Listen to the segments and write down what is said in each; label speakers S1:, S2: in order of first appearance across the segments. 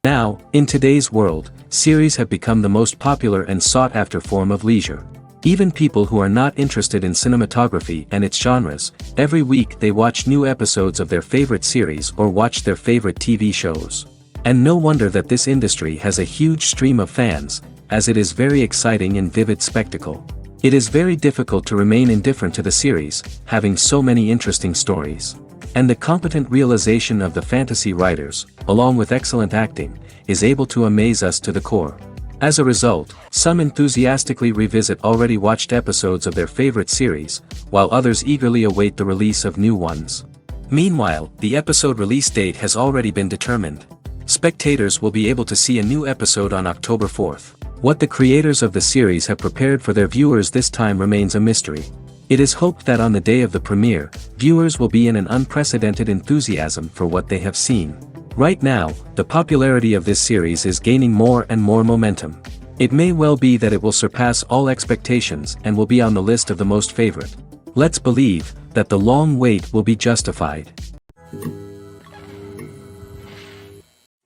S1: Now, in today's world, series have become the most popular and sought-after form of leisure. Even people who are not interested in cinematography and its genres, every week they watch new episodes of their favorite series or watch their favorite TV shows. And no wonder that this industry has a huge stream of fans, as it is very exciting and vivid spectacle. It is very difficult to remain indifferent to the series, having so many interesting stories. And the competent realization of the fantasy writers, along with excellent acting, is able to amaze us to the core. As a result, some enthusiastically revisit already watched episodes of their favorite series, while others eagerly await the release of new ones. Meanwhile, the episode release date has already been determined. Spectators will be able to see a new episode on October 4th. What the creators of the series have prepared for their viewers this time remains a mystery. It is hoped that on the day of the premiere, viewers will be in an unprecedented enthusiasm for what they have seen. Right now, the popularity of this series is gaining more and more momentum. It may well be that it will surpass all expectations and will be on the list of the most favorite. Let's believe that the long wait will be justified.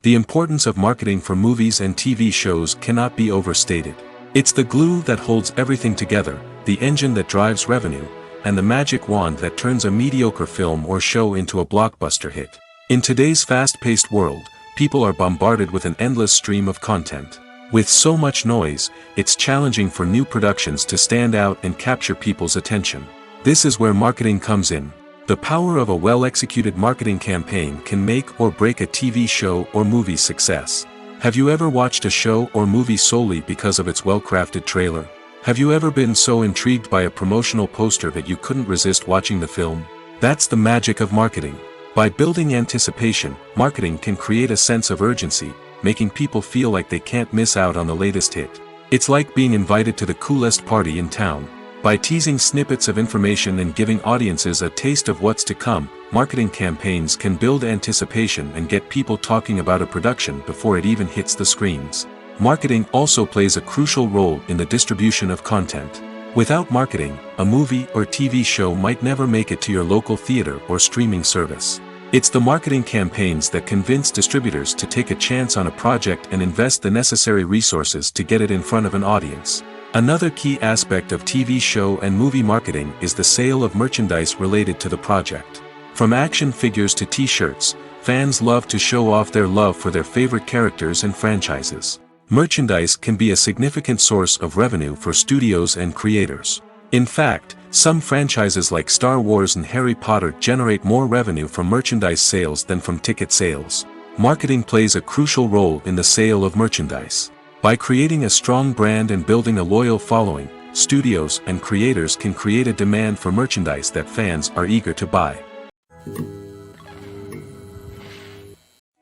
S1: The importance of marketing for movies and TV shows cannot be overstated. It's the glue that holds everything together, the engine that drives revenue, and the magic wand that turns a mediocre film or show into a blockbuster hit. In today's fast-paced world, people are bombarded with an endless stream of content. With so much noise, it's challenging for new productions to stand out and capture people's attention. This is where marketing comes in. The power of a well-executed marketing campaign can make or break a TV show or movie's success. Have you ever watched a show or movie solely because of its well-crafted trailer? Have you ever been so intrigued by a promotional poster that you couldn't resist watching the film? That's the magic of marketing. By building anticipation, marketing can create a sense of urgency, making people feel like they can't miss out on the latest hit. It's like being invited to the coolest party in town. By teasing snippets of information and giving audiences a taste of what's to come, marketing campaigns can build anticipation and get people talking about a production before it even hits the screens. Marketing also plays a crucial role in the distribution of content. Without marketing, a movie or TV show might never make it to your local theater or streaming service. It's the marketing campaigns that convince distributors to take a chance on a project and invest the necessary resources to get it in front of an audience. Another key aspect of TV show and movie marketing is the sale of merchandise related to the project. From action figures to t-shirts, fans love to show off their love for their favorite characters and franchises. Merchandise can be a significant source of revenue for studios and creators. In fact, some franchises like Star Wars and Harry Potter generate more revenue from merchandise sales than from ticket sales. Marketing plays a crucial role in the sale of merchandise. By creating a strong brand and building a loyal following, studios and creators can create a demand for merchandise that fans are eager to buy.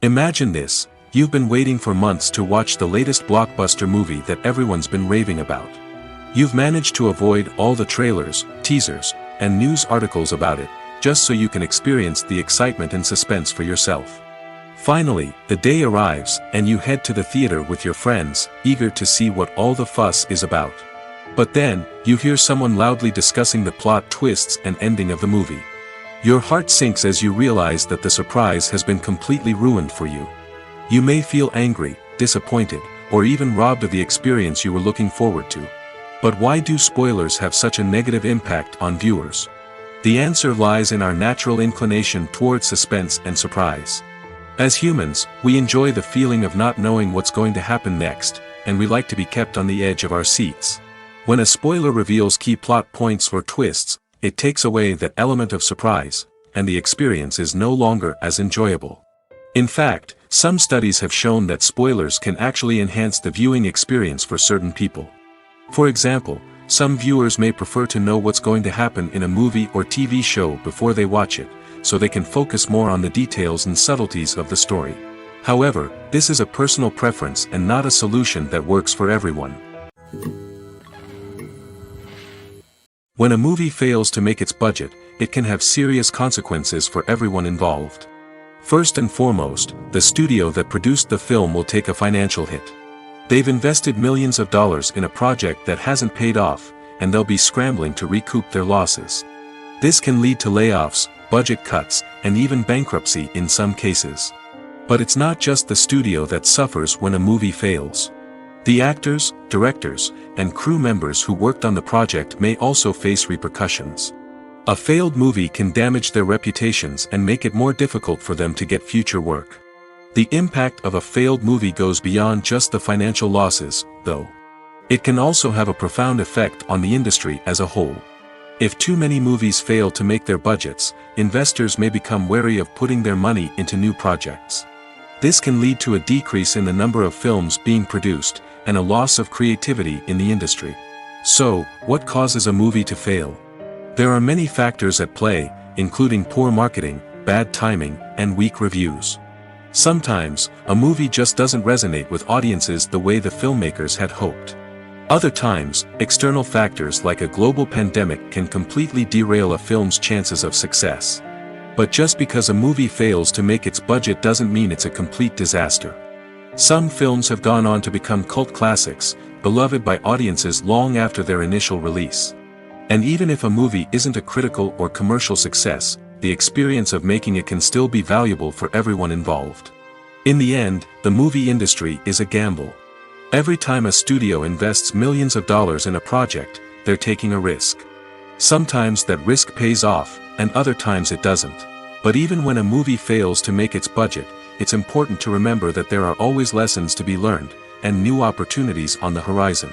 S1: Imagine this, you've been waiting for months to watch the latest blockbuster movie that everyone's been raving about. You've managed to avoid all the trailers, teasers, and news articles about it, just so you can experience the excitement and suspense for yourself. Finally, the day arrives, and you head to the theater with your friends, eager to see what all the fuss is about. But then, you hear someone loudly discussing the plot twists and ending of the movie. Your heart sinks as you realize that the surprise has been completely ruined for you. You may feel angry, disappointed, or even robbed of the experience you were looking forward to. But why do spoilers have such a negative impact on viewers? The answer lies in our natural inclination toward suspense and surprise. As humans, we enjoy the feeling of not knowing what's going to happen next, and we like to be kept on the edge of our seats. When a spoiler reveals key plot points or twists, it takes away that element of surprise, and the experience is no longer as enjoyable. In fact, some studies have shown that spoilers can actually enhance the viewing experience for certain people. For example, some viewers may prefer to know what's going to happen in a movie or TV show before they watch it, so they can focus more on the details and subtleties of the story. However, this is a personal preference and not a solution that works for everyone. When a movie fails to make its budget, it can have serious consequences for everyone involved. First and foremost, the studio that produced the film will take a financial hit. They've invested millions of dollars in a project that hasn't paid off, and they'll be scrambling to recoup their losses. This can lead to layoffs, budget cuts, and even bankruptcy in some cases. But it's not just the studio that suffers when a movie fails. The actors, directors, and crew members who worked on the project may also face repercussions. A failed movie can damage their reputations and make it more difficult for them to get future work. The impact of a failed movie goes beyond just the financial losses, though. It can also have a profound effect on the industry as a whole. If too many movies fail to make their budgets, investors may become wary of putting their money into new projects. This can lead to a decrease in the number of films being produced, and a loss of creativity in the industry. So, what causes a movie to fail? There are many factors at play, including poor marketing, bad timing, and weak reviews. Sometimes, a movie just doesn't resonate with audiences the way the filmmakers had hoped. Other times, external factors like a global pandemic can completely derail a film's chances of success. But just because a movie fails to make its budget doesn't mean it's a complete disaster. Some films have gone on to become cult classics, beloved by audiences long after their initial release. And even if a movie isn't a critical or commercial success, the experience of making it can still be valuable for everyone involved. In the end, the movie industry is a gamble. Every time a studio invests millions of dollars in a project, they're taking a risk. Sometimes that risk pays off, and other times it doesn't. But even when a movie fails to make its budget, it's important to remember that there are always lessons to be learned, and new opportunities on the horizon.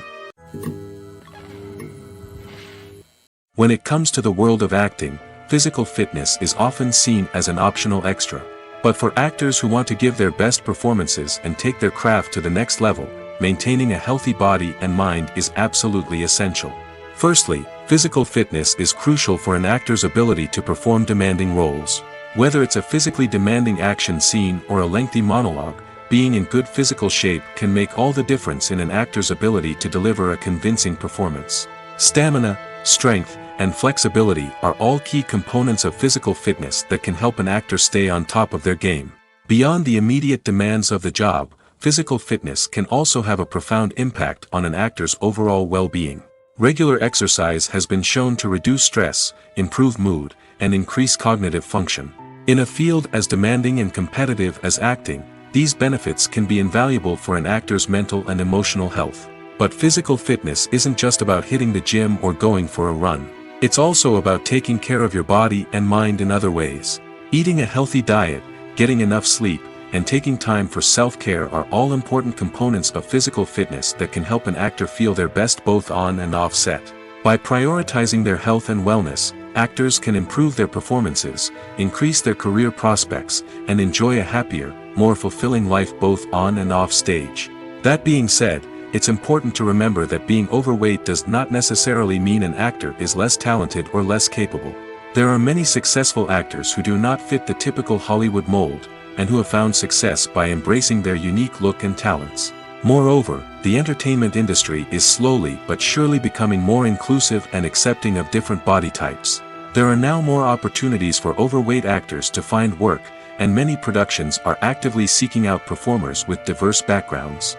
S1: When it comes to the world of acting, physical fitness is often seen as an optional extra. But for actors who want to give their best performances and take their craft to the next level, maintaining a healthy body and mind is absolutely essential. Firstly, physical fitness is crucial for an actor's ability to perform demanding roles. Whether it's a physically demanding action scene or a lengthy monologue, being in good physical shape can make all the difference in an actor's ability to deliver a convincing performance. Stamina, strength, and flexibility are all key components of physical fitness that can help an actor stay on top of their game. Beyond the immediate demands of the job, physical fitness can also have a profound impact on an actor's overall well-being. Regular exercise has been shown to reduce stress, improve mood, and increase cognitive function. In a field as demanding and competitive as acting, these benefits can be invaluable for an actor's mental and emotional health. But physical fitness isn't just about hitting the gym or going for a run. It's also about taking care of your body and mind in other ways. Eating a healthy diet, getting enough sleep, and taking time for self-care are all important components of physical fitness that can help an actor feel their best both on and off set. By prioritizing their health and wellness, actors can improve their performances, increase their career prospects, and enjoy a happier, more fulfilling life both on and off stage. That being said, it's important to remember that being overweight does not necessarily mean an actor is less talented or less capable. There are many successful actors who do not fit the typical Hollywood mold, and who have found success by embracing their unique look and talents. Moreover, the entertainment industry is slowly but surely becoming more inclusive and accepting of different body types. There are now more opportunities for overweight actors to find work, and many productions are actively seeking out performers with diverse backgrounds.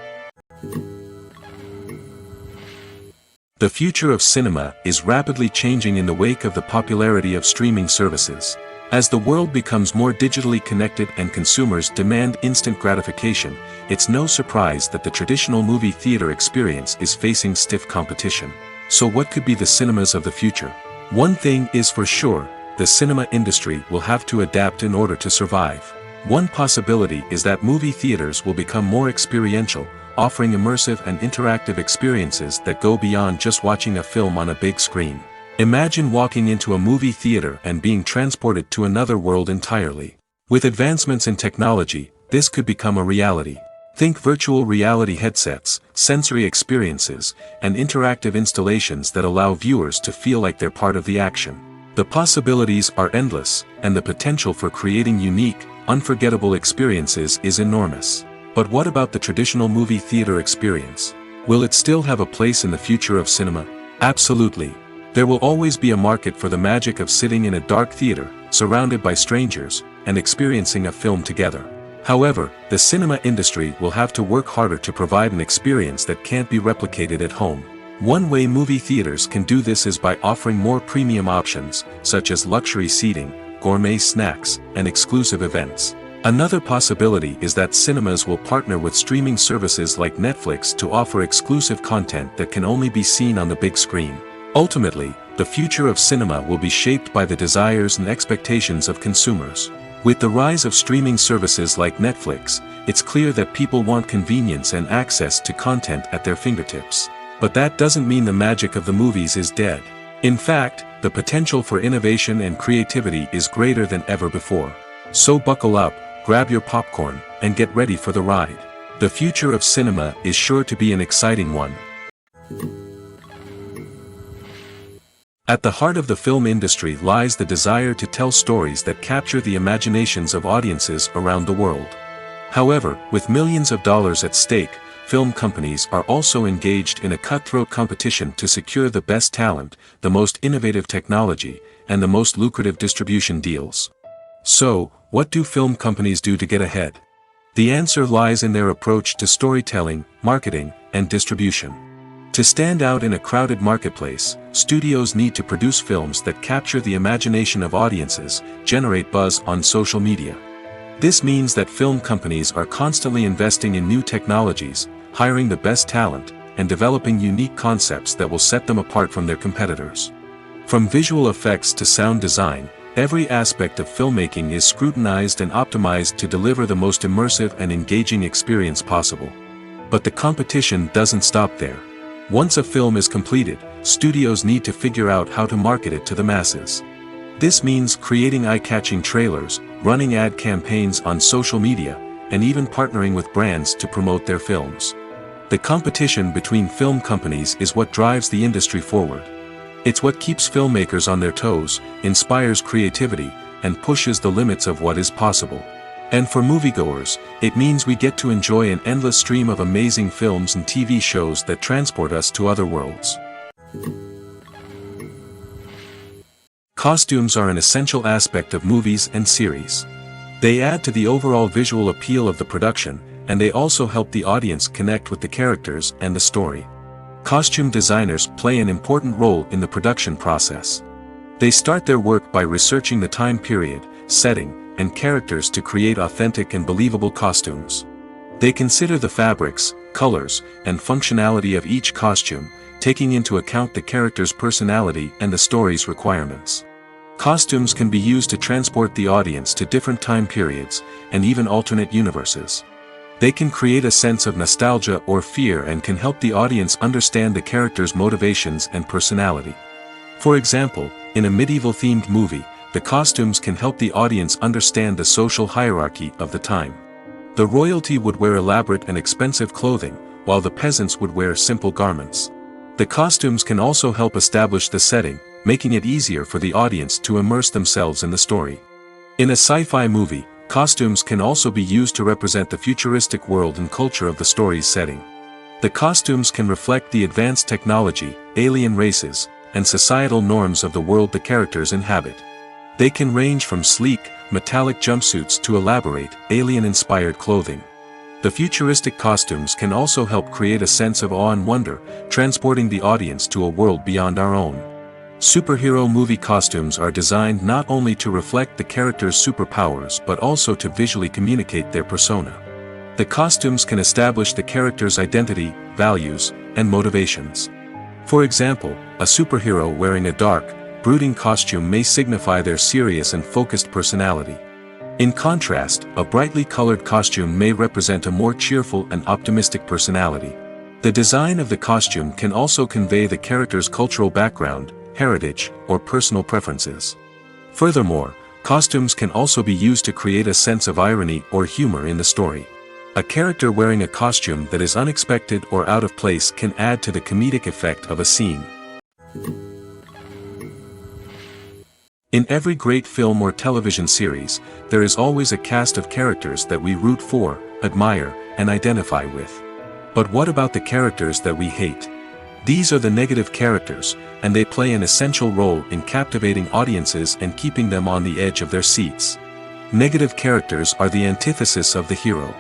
S1: The future of cinema is rapidly changing in the wake of the popularity of streaming services. As the world becomes more digitally connected and consumers demand instant gratification, it's no surprise that the traditional movie theater experience is facing stiff competition. So what could be the cinemas of the future? One thing is for sure, the cinema industry will have to adapt in order to survive. One possibility is that movie theaters will become more experiential, offering immersive and interactive experiences that go beyond just watching a film on a big screen. Imagine walking into a movie theater and being transported to another world entirely. With advancements in technology, this could become a reality. Think virtual reality headsets, sensory experiences, and interactive installations that allow viewers to feel like they're part of the action. The possibilities are endless, and the potential for creating unique, unforgettable experiences is enormous. But what about the traditional movie theater experience? Will it still have a place in the future of cinema? Absolutely. There will always be a market for the magic of sitting in a dark theater, surrounded by strangers, and experiencing a film together. However, the cinema industry will have to work harder to provide an experience that can't be replicated at home. One way movie theaters can do this is by offering more premium options, such as luxury seating, gourmet snacks, and exclusive events. Another possibility is that cinemas will partner with streaming services like Netflix to offer exclusive content that can only be seen on the big screen. Ultimately, the future of cinema will be shaped by the desires and expectations of consumers. With the rise of streaming services like Netflix, it's clear that people want convenience and access to content at their fingertips. But that doesn't mean the magic of the movies is dead. In fact, the potential for innovation and creativity is greater than ever before. So buckle up, grab your popcorn, and get ready for the ride. The future of cinema is sure to be an exciting one. At the heart of the film industry lies the desire to tell stories that capture the imaginations of audiences around the world. However, with millions of dollars at stake, film companies are also engaged in a cutthroat competition to secure the best talent, the most innovative technology, and the most lucrative distribution deals. So, what do film companies do to get ahead? The answer lies in their approach to storytelling, marketing, and distribution. To stand out in a crowded marketplace, studios need to produce films that capture the imagination of audiences, generate buzz on social media. This means that film companies are constantly investing in new technologies, hiring the best talent, and developing unique concepts that will set them apart from their competitors. From visual effects to sound design, every aspect of filmmaking is scrutinized and optimized to deliver the most immersive and engaging experience possible. But the competition doesn't stop there. Once a film is completed, studios need to figure out how to market it to the masses. This means creating eye-catching trailers, running ad campaigns on social media, and even partnering with brands to promote their films. The competition between film companies is what drives the industry forward. It's what keeps filmmakers on their toes, inspires creativity, and pushes the limits of what is possible. And for moviegoers, it means we get to enjoy an endless stream of amazing films and TV shows that transport us to other worlds. Costumes are an essential aspect of movies and series. They add to the overall visual appeal of the production, and they also help the audience connect with the characters and the story. Costume designers play an important role in the production process. They start their work by researching the time period, setting, and characters to create authentic and believable costumes. They consider the fabrics, colors, and functionality of each costume, taking into account the character's personality and the story's requirements. Costumes can be used to transport the audience to different time periods, and even alternate universes. They can create a sense of nostalgia or fear and can help the audience understand the character's motivations and personality. For example, in a medieval-themed movie, the costumes can help the audience understand the social hierarchy of the time. The royalty would wear elaborate and expensive clothing, while the peasants would wear simple garments. The costumes can also help establish the setting, making it easier for the audience to immerse themselves in the story. In a sci-fi movie, costumes can also be used to represent the futuristic world and culture of the story's setting. The costumes can reflect the advanced technology, alien races, and societal norms of the world the characters inhabit. They can range from sleek, metallic jumpsuits to elaborate, alien-inspired clothing. The futuristic costumes can also help create a sense of awe and wonder, transporting the audience to a world beyond our own. Superhero movie costumes are designed not only to reflect the character's superpowers but also to visually communicate their persona. The costumes can establish the character's identity, values, and motivations. For example, a superhero wearing a dark, brooding costume may signify their serious and focused personality. In contrast, a brightly colored costume may represent a more cheerful and optimistic personality. The design of the costume can also convey the character's cultural background, heritage, or personal preferences. Furthermore, costumes can also be used to create a sense of irony or humor in the story. A character wearing a costume that is unexpected or out of place can add to the comedic effect of a scene. In every great film or television series, there is always a cast of characters that we root for, admire, and identify with. But what about the characters that we hate? These are the negative characters, and they play an essential role in captivating audiences and keeping them on the edge of their seats. Negative characters are the antithesis of the hero.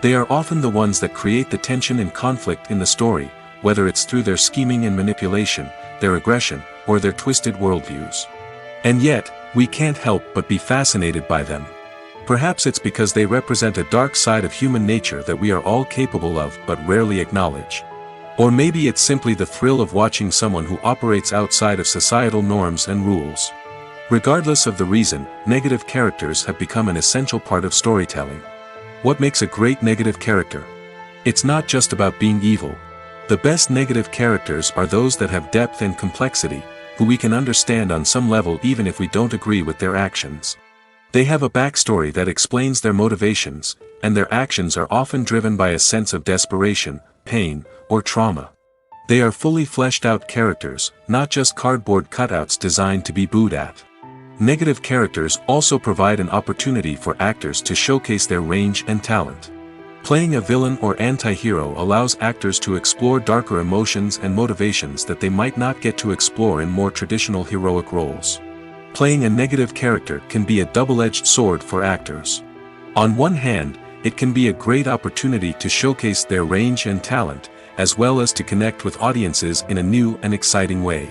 S1: They are often the ones that create the tension and conflict in the story, whether it's through their scheming and manipulation, their aggression, or their twisted worldviews. And yet, we can't help but be fascinated by them. Perhaps it's because they represent a dark side of human nature that we are all capable of but rarely acknowledge. Or maybe it's simply the thrill of watching someone who operates outside of societal norms and rules. Regardless of the reason, negative characters have become an essential part of storytelling. What makes a great negative character? It's not just about being evil. The best negative characters are those that have depth and complexity, who we can understand on some level even if we don't agree with their actions. They have a backstory that explains their motivations, and their actions are often driven by a sense of desperation, pain, or trauma. They are fully fleshed out characters, not just cardboard cutouts designed to be booed at. Negative characters also provide an opportunity for actors to showcase their range and talent. Playing a villain or anti-hero allows actors to explore darker emotions and motivations that they might not get to explore in more traditional heroic roles. Playing a negative character can be a double-edged sword for actors. On one hand, it can be a great opportunity to showcase their range and talent, as well as to connect with audiences in a new and exciting way.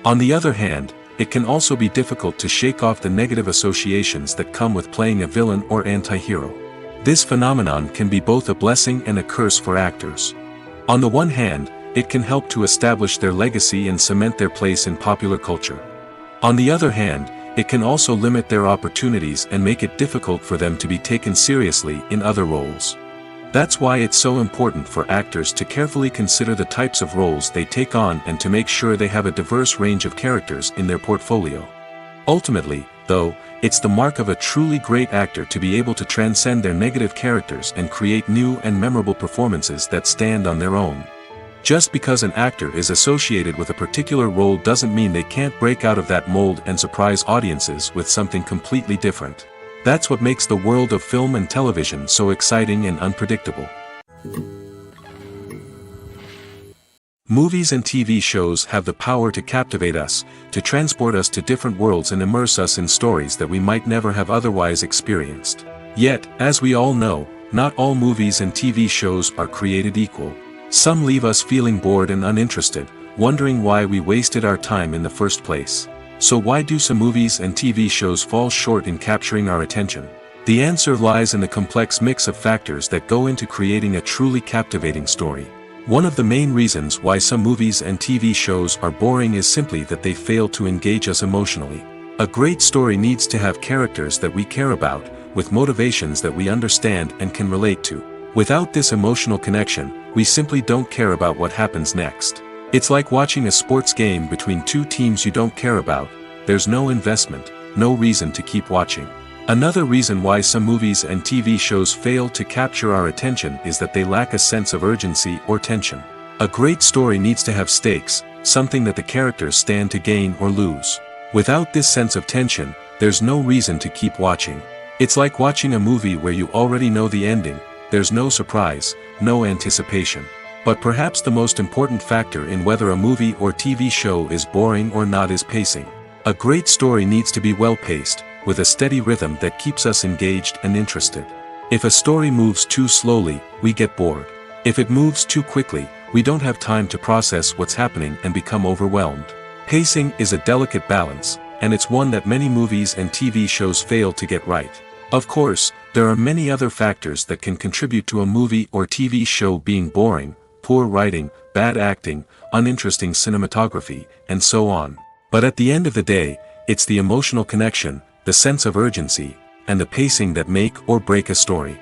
S1: On the other hand, it can also be difficult to shake off the negative associations that come with playing a villain or anti-hero. This phenomenon can be both a blessing and a curse for actors. On the one hand, it can help to establish their legacy and cement their place in popular culture. On the other hand, it can also limit their opportunities and make it difficult for them to be taken seriously in other roles. That's why it's so important for actors to carefully consider the types of roles they take on and to make sure they have a diverse range of characters in their portfolio. Ultimately, though, it's the mark of a truly great actor to be able to transcend their negative characters and create new and memorable performances that stand on their own. Just because an actor is associated with a particular role doesn't mean they can't break out of that mold and surprise audiences with something completely different. That's what makes the world of film and television so exciting and unpredictable. Movies and TV shows have the power to captivate us, to transport us to different worlds and immerse us in stories that we might never have otherwise experienced. Yet, as we all know, not all movies and TV shows are created equal. Some leave us feeling bored and uninterested, wondering why we wasted our time in the first place. So why do some movies and TV shows fall short in capturing our attention? The answer lies in the complex mix of factors that go into creating a truly captivating story. One of the main reasons why some movies and TV shows are boring is simply that they fail to engage us emotionally. A great story needs to have characters that we care about, with motivations that we understand and can relate to. Without this emotional connection, we simply don't care about what happens next. It's like watching a sports game between two teams you don't care about. There's no investment, no reason to keep watching. Another reason why some movies and TV shows fail to capture our attention is that they lack a sense of urgency or tension. A great story needs to have stakes, something that the characters stand to gain or lose. Without this sense of tension, there's no reason to keep watching. It's like watching a movie where you already know the ending. There's no surprise, no anticipation. But perhaps the most important factor in whether a movie or TV show is boring or not is pacing. A great story needs to be well-paced, with a steady rhythm that keeps us engaged and interested. If a story moves too slowly, we get bored. If it moves too quickly, we don't have time to process what's happening and become overwhelmed. Pacing is a delicate balance, and it's one that many movies and TV shows fail to get right. Of course, there are many other factors that can contribute to a movie or TV show being boring: poor writing, bad acting, uninteresting cinematography, and so on. But at the end of the day, it's the emotional connection, the sense of urgency, and the pacing that make or break a story.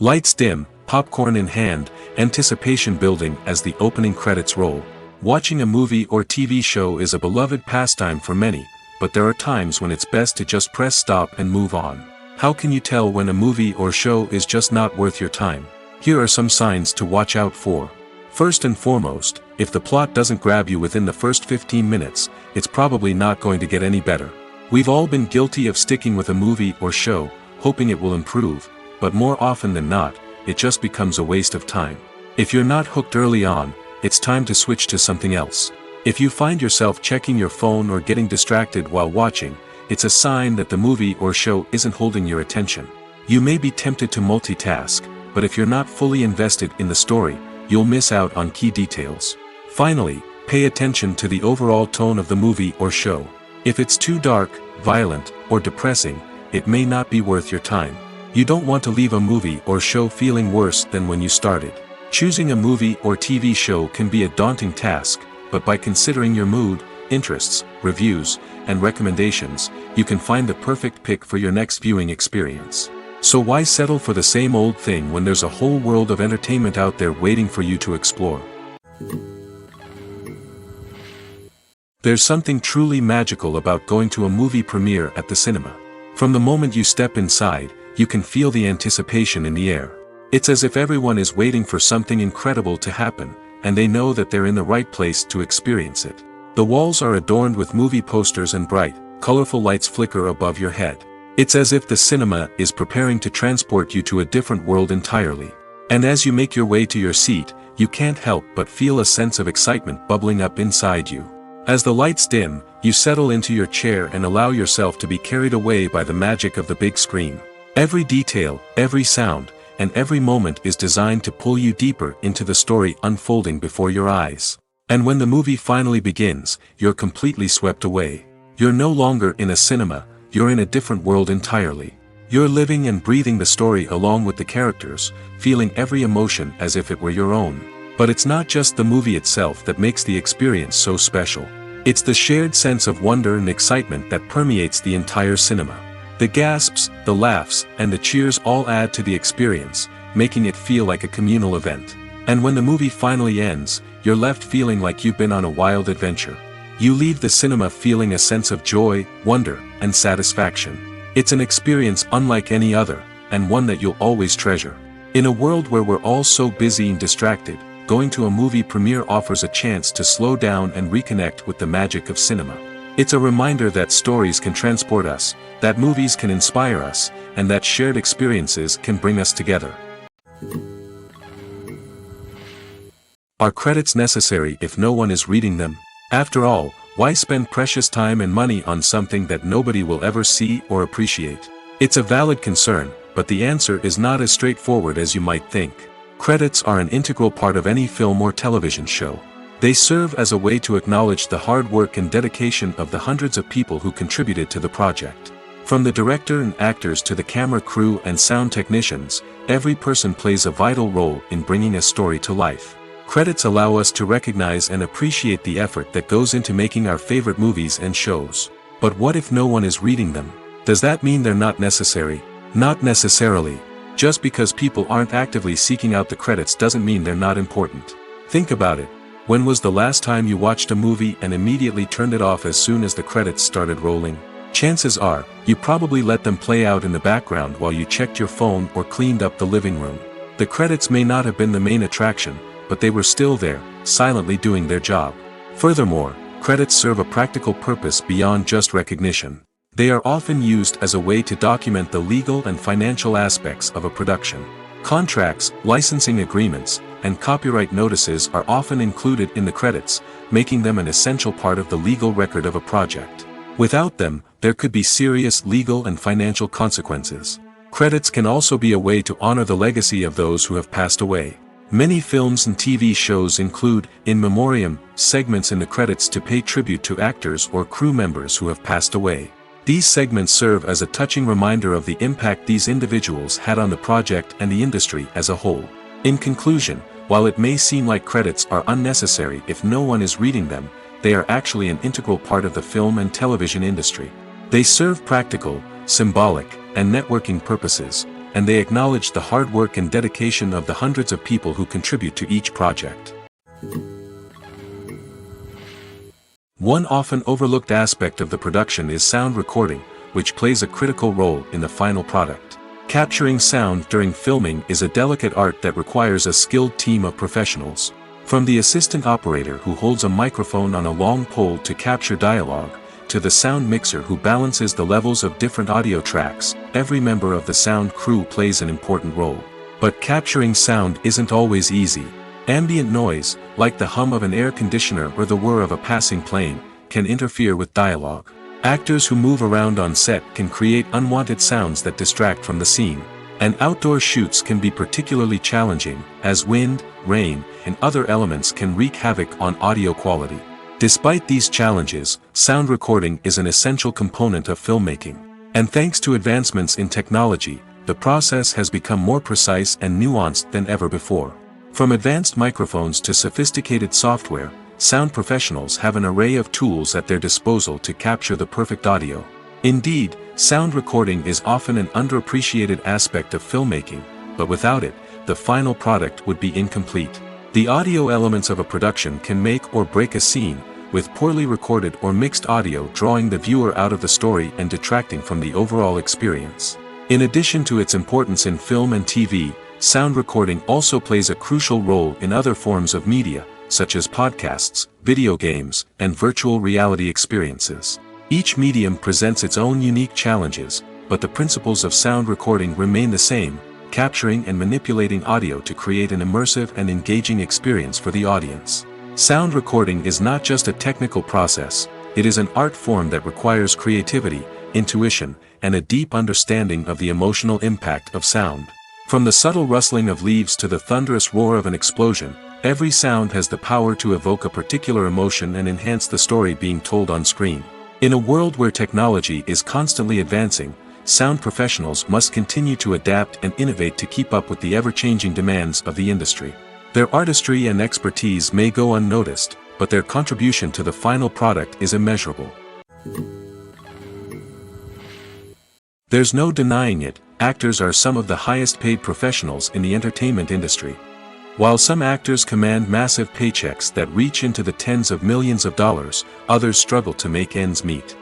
S1: Lights dim, popcorn in hand, anticipation building as the opening credits roll. Watching a movie or TV show is a beloved pastime for many, but there are times when it's best to just press stop and move on. How can you tell when a movie or show is just not worth your time? Here are some signs to watch out for. First and foremost, if the plot doesn't grab you within the first 15 minutes, it's probably not going to get any better. We've all been guilty of sticking with a movie or show, hoping it will improve, but more often than not, it just becomes a waste of time. If you're not hooked early on, it's time to switch to something else. If you find yourself checking your phone or getting distracted while watching, it's a sign that the movie or show isn't holding your attention. You may be tempted to multitask, but if you're not fully invested in the story, you'll miss out on key details. Finally, pay attention to the overall tone of the movie or show. If it's too dark, violent, or depressing, it may not be worth your time. You don't want to leave a movie or show feeling worse than when you started. Choosing a movie or TV show can be a daunting task, but by considering your mood, interests, reviews, and recommendations, you can find the perfect pick for your next viewing experience. So why settle for the same old thing when there's a whole world of entertainment out there waiting for you to explore? There's something truly magical about going to a movie premiere at the cinema. From the moment you step inside, you can feel the anticipation in the air. It's as if everyone is waiting for something incredible to happen, and they know that they're in the right place to experience it. The walls are adorned with movie posters and bright, colorful lights flicker above your head. It's as if the cinema is preparing to transport you to a different world entirely. And as you make your way to your seat, you can't help but feel a sense of excitement bubbling up inside you. As the lights dim, you settle into your chair and allow yourself to be carried away by the magic of the big screen. Every detail, every sound, and every moment is designed to pull you deeper into the story unfolding before your eyes. And when the movie finally begins, you're completely swept away. You're no longer in a cinema, you're in a different world entirely. You're living and breathing the story along with the characters, feeling every emotion as if it were your own. But it's not just the movie itself that makes the experience so special. It's the shared sense of wonder and excitement that permeates the entire cinema. The gasps, the laughs, and the cheers all add to the experience, making it feel like a communal event. And when the movie finally ends, you're left feeling like you've been on a wild adventure. You leave the cinema feeling a sense of joy, wonder, and satisfaction. It's an experience unlike any other, and one that you'll always treasure. In a world where we're all so busy and distracted, going to a movie premiere offers a chance to slow down and reconnect with the magic of cinema. It's a reminder that stories can transport us, that movies can inspire us, and that shared experiences can bring us together. Are credits necessary if no one is reading them? After all, why spend precious time and money on something that nobody will ever see or appreciate? It's a valid concern, but the answer is not as straightforward as you might think. Credits are an integral part of any film or television show. They serve as a way to acknowledge the hard work and dedication of the hundreds of people who contributed to the project. From the director and actors to the camera crew and sound technicians, every person plays a vital role in bringing a story to life. Credits allow us to recognize and appreciate the effort that goes into making our favorite movies and shows. But what if no one is reading them? Does that mean they're not necessary? Not necessarily. Just because people aren't actively seeking out the credits doesn't mean they're not important. Think about it. When was the last time you watched a movie and immediately turned it off as soon as the credits started rolling? Chances are, you probably let them play out in the background while you checked your phone or cleaned up the living room. The credits may not have been the main attraction, but they were still there, silently doing their job. Furthermore, credits serve a practical purpose beyond just recognition. They are often used as a way to document the legal and financial aspects of a production. Contracts, licensing agreements, and copyright notices are often included in the credits, making them an essential part of the legal record of a project. Without them, there could be serious legal and financial consequences. Credits can also be a way to honor the legacy of those who have passed away. Many films and TV shows include, in memoriam, segments in the credits to pay tribute to actors or crew members who have passed away. These segments serve as a touching reminder of the impact these individuals had on the project and the industry as a whole. In conclusion, while it may seem like credits are unnecessary if no one is reading them, they are actually an integral part of the film and television industry. They serve practical, symbolic, and networking purposes, and they acknowledge the hard work and dedication of the hundreds of people who contribute to each project. One often overlooked aspect of the production is sound recording, which plays a critical role in the final product. Capturing sound during filming is a delicate art that requires a skilled team of professionals. From the assistant operator who holds a microphone on a long pole to capture dialogue, to the sound mixer who balances the levels of different audio tracks, every member of the sound crew plays an important role. But capturing sound isn't always easy. Ambient noise, like the hum of an air conditioner or the whir of a passing plane, can interfere with dialogue. Actors who move around on set can create unwanted sounds that distract from the scene. And outdoor shoots can be particularly challenging, as wind, rain, and other elements can wreak havoc on audio quality. Despite these challenges, sound recording is an essential component of filmmaking. And thanks to advancements in technology, the process has become more precise and nuanced than ever before. From advanced microphones to sophisticated software, sound professionals have an array of tools at their disposal to capture the perfect audio. Indeed, sound recording is often an underappreciated aspect of filmmaking, but without it, the final product would be incomplete. The audio elements of a production can make or break a scene, with poorly recorded or mixed audio drawing the viewer out of the story and detracting from the overall experience. In addition to its importance in film and TV, sound recording also plays a crucial role in other forms of media, such as podcasts, video games, and virtual reality experiences. Each medium presents its own unique challenges, but the principles of sound recording remain the same, capturing and manipulating audio to create an immersive and engaging experience for the audience. Sound recording is not just a technical process, it is an art form that requires creativity, intuition, and a deep understanding of the emotional impact of sound. From the subtle rustling of leaves to the thunderous roar of an explosion, every sound has the power to evoke a particular emotion and enhance the story being told on screen. In a world where technology is constantly advancing, sound professionals must continue to adapt and innovate to keep up with the ever-changing demands of the industry. Their artistry and expertise may go unnoticed, but their contribution to the final product is immeasurable. There's no denying it, actors are some of the highest-paid professionals in the entertainment industry. While some actors command massive paychecks that reach into the tens of millions of dollars, others struggle to make ends meet.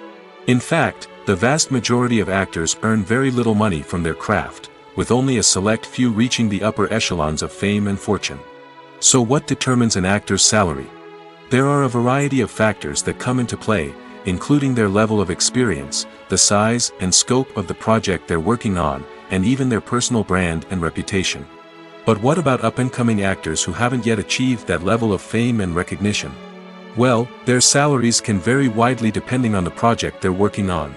S1: In fact, the vast majority of actors earn very little money from their craft, with only a select few reaching the upper echelons of fame and fortune. So what determines an actor's salary? There are a variety of factors that come into play, including their level of experience, the size and scope of the project they're working on, and even their personal brand and reputation. But what about up-and-coming actors who haven't yet achieved that level of fame and recognition? Well, their salaries can vary widely depending on the project they're working on.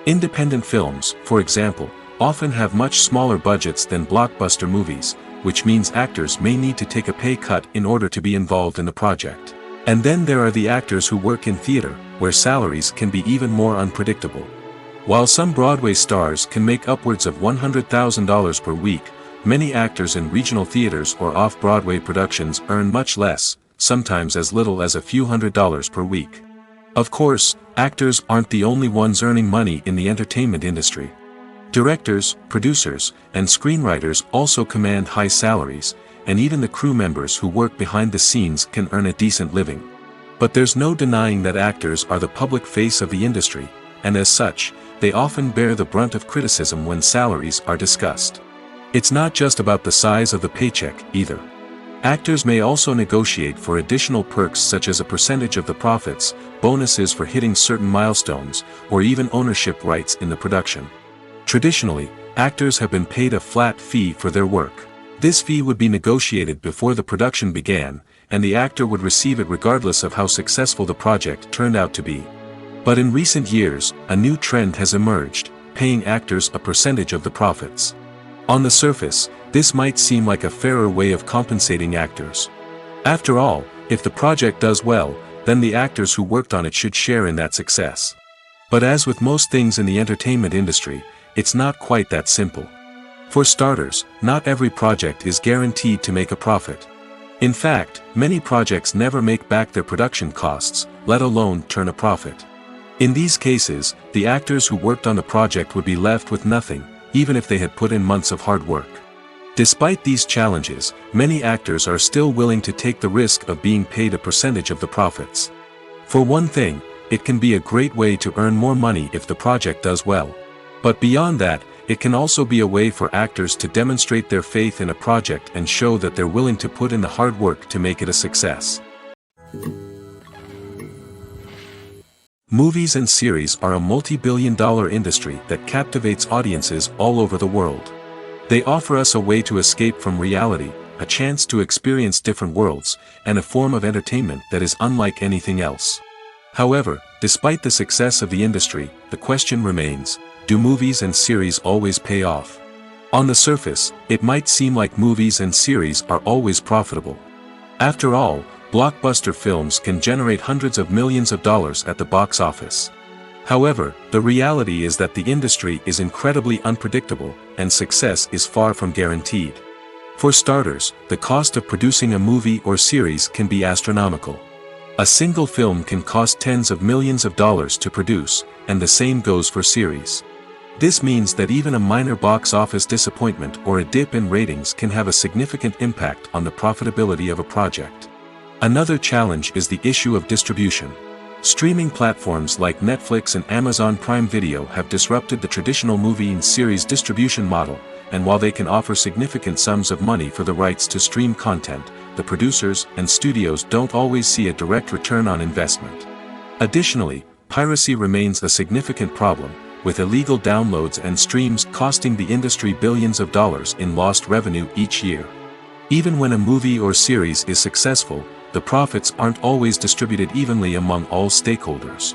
S1: Independent films, for example, often have much smaller budgets than blockbuster movies, which means actors may need to take a pay cut in order to be involved in the project. And then there are the actors who work in theater, where salaries can be even more unpredictable. While some Broadway stars can make upwards of $100,000 per week, many actors in regional theaters or off-Broadway productions earn much less, sometimes as little as a few $100s per week. Of course, actors aren't the only ones earning money in the entertainment industry. Directors, producers, and screenwriters also command high salaries, and even the crew members who work behind the scenes can earn a decent living. But there's no denying that actors are the public face of the industry, and as such, they often bear the brunt of criticism when salaries are discussed. It's not just about the size of the paycheck, either. Actors may also negotiate for additional perks such as a percentage of the profits, bonuses for hitting certain milestones, or even ownership rights in the production. Traditionally, actors have been paid a flat fee for their work. This fee would be negotiated before the production began, and the actor would receive it regardless of how successful the project turned out to be. But in recent years, a new trend has emerged, paying actors a percentage of the profits. On the surface, this might seem like a fairer way of compensating actors. After all, if the project does well, then the actors who worked on it should share in that success. But as with most things in the entertainment industry, it's not quite that simple. For starters, not every project is guaranteed to make a profit. In fact, many projects never make back their production costs, let alone turn a profit. In these cases, the actors who worked on the project would be left with nothing, even if they had put in months of hard work. Despite these challenges, many actors are still willing to take the risk of being paid a percentage of the profits. For one thing, it can be a great way to earn more money if the project does well. But beyond that, it can also be a way for actors to demonstrate their faith in a project and show that they're willing to put in the hard work to make it a success. Movies and series are a multi-billion-dollar industry that captivates audiences all over the world. They offer us a way to escape from reality, a chance to experience different worlds, and a form of entertainment that is unlike anything else. However, despite the success of the industry, the question remains, do movies and series always pay off? On the surface, it might seem like movies and series are always profitable. After all, blockbuster films can generate hundreds of millions of dollars at the box office. However, the reality is that the industry is incredibly unpredictable, and success is far from guaranteed. For starters, the cost of producing a movie or series can be astronomical. A single film can cost tens of millions of dollars to produce, and the same goes for series. This means that even a minor box office disappointment or a dip in ratings can have a significant impact on the profitability of a project. Another challenge is the issue of distribution. Streaming platforms like Netflix and Amazon Prime Video have disrupted the traditional movie and series distribution model, and while they can offer significant sums of money for the rights to stream content, the producers and studios don't always see a direct return on investment. Additionally, piracy remains a significant problem, with illegal downloads and streams costing the industry billions of dollars in lost revenue each year. Even when a movie or series is successful, the profits aren't always distributed evenly among all stakeholders.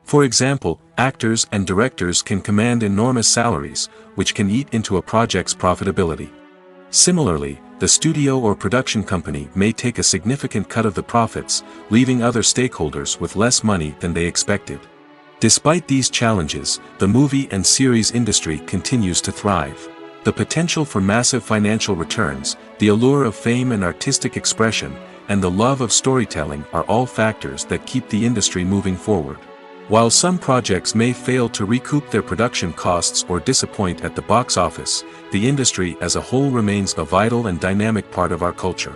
S1: For example, actors and directors can command enormous salaries, which can eat into a project's profitability. Similarly, the studio or production company may take a significant cut of the profits, leaving other stakeholders with less money than they expected. Despite these challenges, the movie and series industry continues to thrive. The potential for massive financial returns, the allure of fame and artistic expression, and the love of storytelling are all factors that keep the industry moving forward. While some projects may fail to recoup their production costs or disappoint at the box office, the industry as a whole remains a vital and dynamic part of our culture.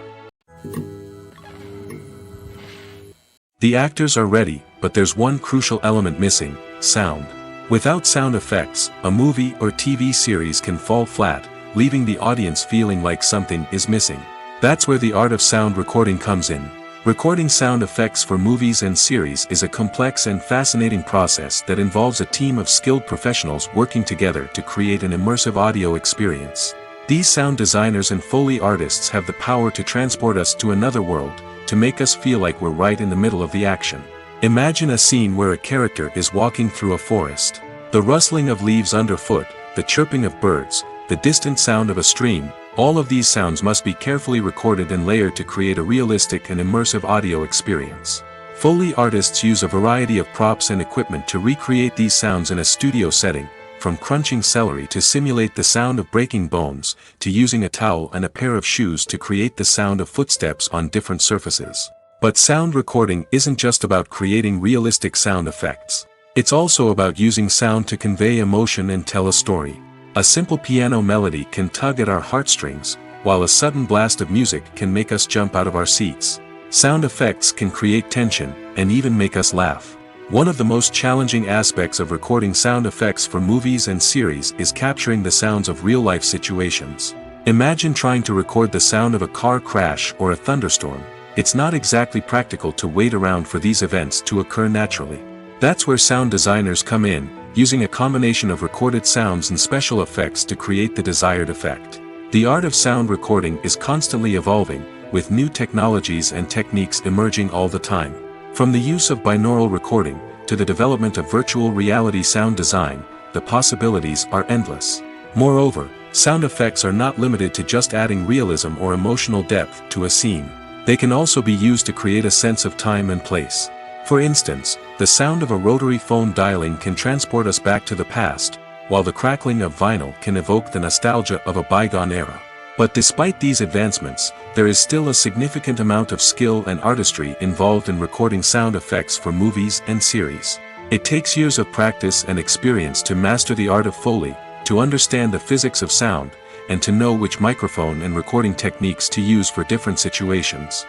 S1: The actors are ready, but there's one crucial element missing: sound. Without sound effects, a movie or TV series can fall flat, leaving the audience feeling like something is missing. That's where the art of sound recording comes in. Recording sound effects for movies and series is a complex and fascinating process that involves a team of skilled professionals working together to create an immersive audio experience. These sound designers and Foley artists have the power to transport us to another world, to make us feel like we're right in the middle of the action. Imagine a scene where a character is walking through a forest. The rustling of leaves underfoot, the chirping of birds, the distant sound of a stream, all of these sounds must be carefully recorded and layered to create a realistic and immersive audio experience. Foley artists use a variety of props and equipment to recreate these sounds in a studio setting, from crunching celery to simulate the sound of breaking bones, to using a towel and a pair of shoes to create the sound of footsteps on different surfaces. But sound recording isn't just about creating realistic sound effects. It's also about using sound to convey emotion and tell a story. A simple piano melody can tug at our heartstrings, while a sudden blast of music can make us jump out of our seats. Sound effects can create tension, and even make us laugh. One of the most challenging aspects of recording sound effects for movies and series is capturing the sounds of real-life situations. Imagine trying to record the sound of a car crash or a thunderstorm. It's not exactly practical to wait around for these events to occur naturally. That's where sound designers come in, using a combination of recorded sounds and special effects to create the desired effect. The art of sound recording is constantly evolving, with new technologies and techniques emerging all the time. From the use of binaural recording, to the development of virtual reality sound design, the possibilities are endless. Moreover, sound effects are not limited to just adding realism or emotional depth to a scene. They can also be used to create a sense of time and place. For instance, the sound of a rotary phone dialing can transport us back to the past, while the crackling of vinyl can evoke the nostalgia of a bygone era. But despite these advancements, there is still a significant amount of skill and artistry involved in recording sound effects for movies and series. It takes years of practice and experience to master the art of Foley, to understand the physics of sound, and to know which microphone and recording techniques to use for different situations.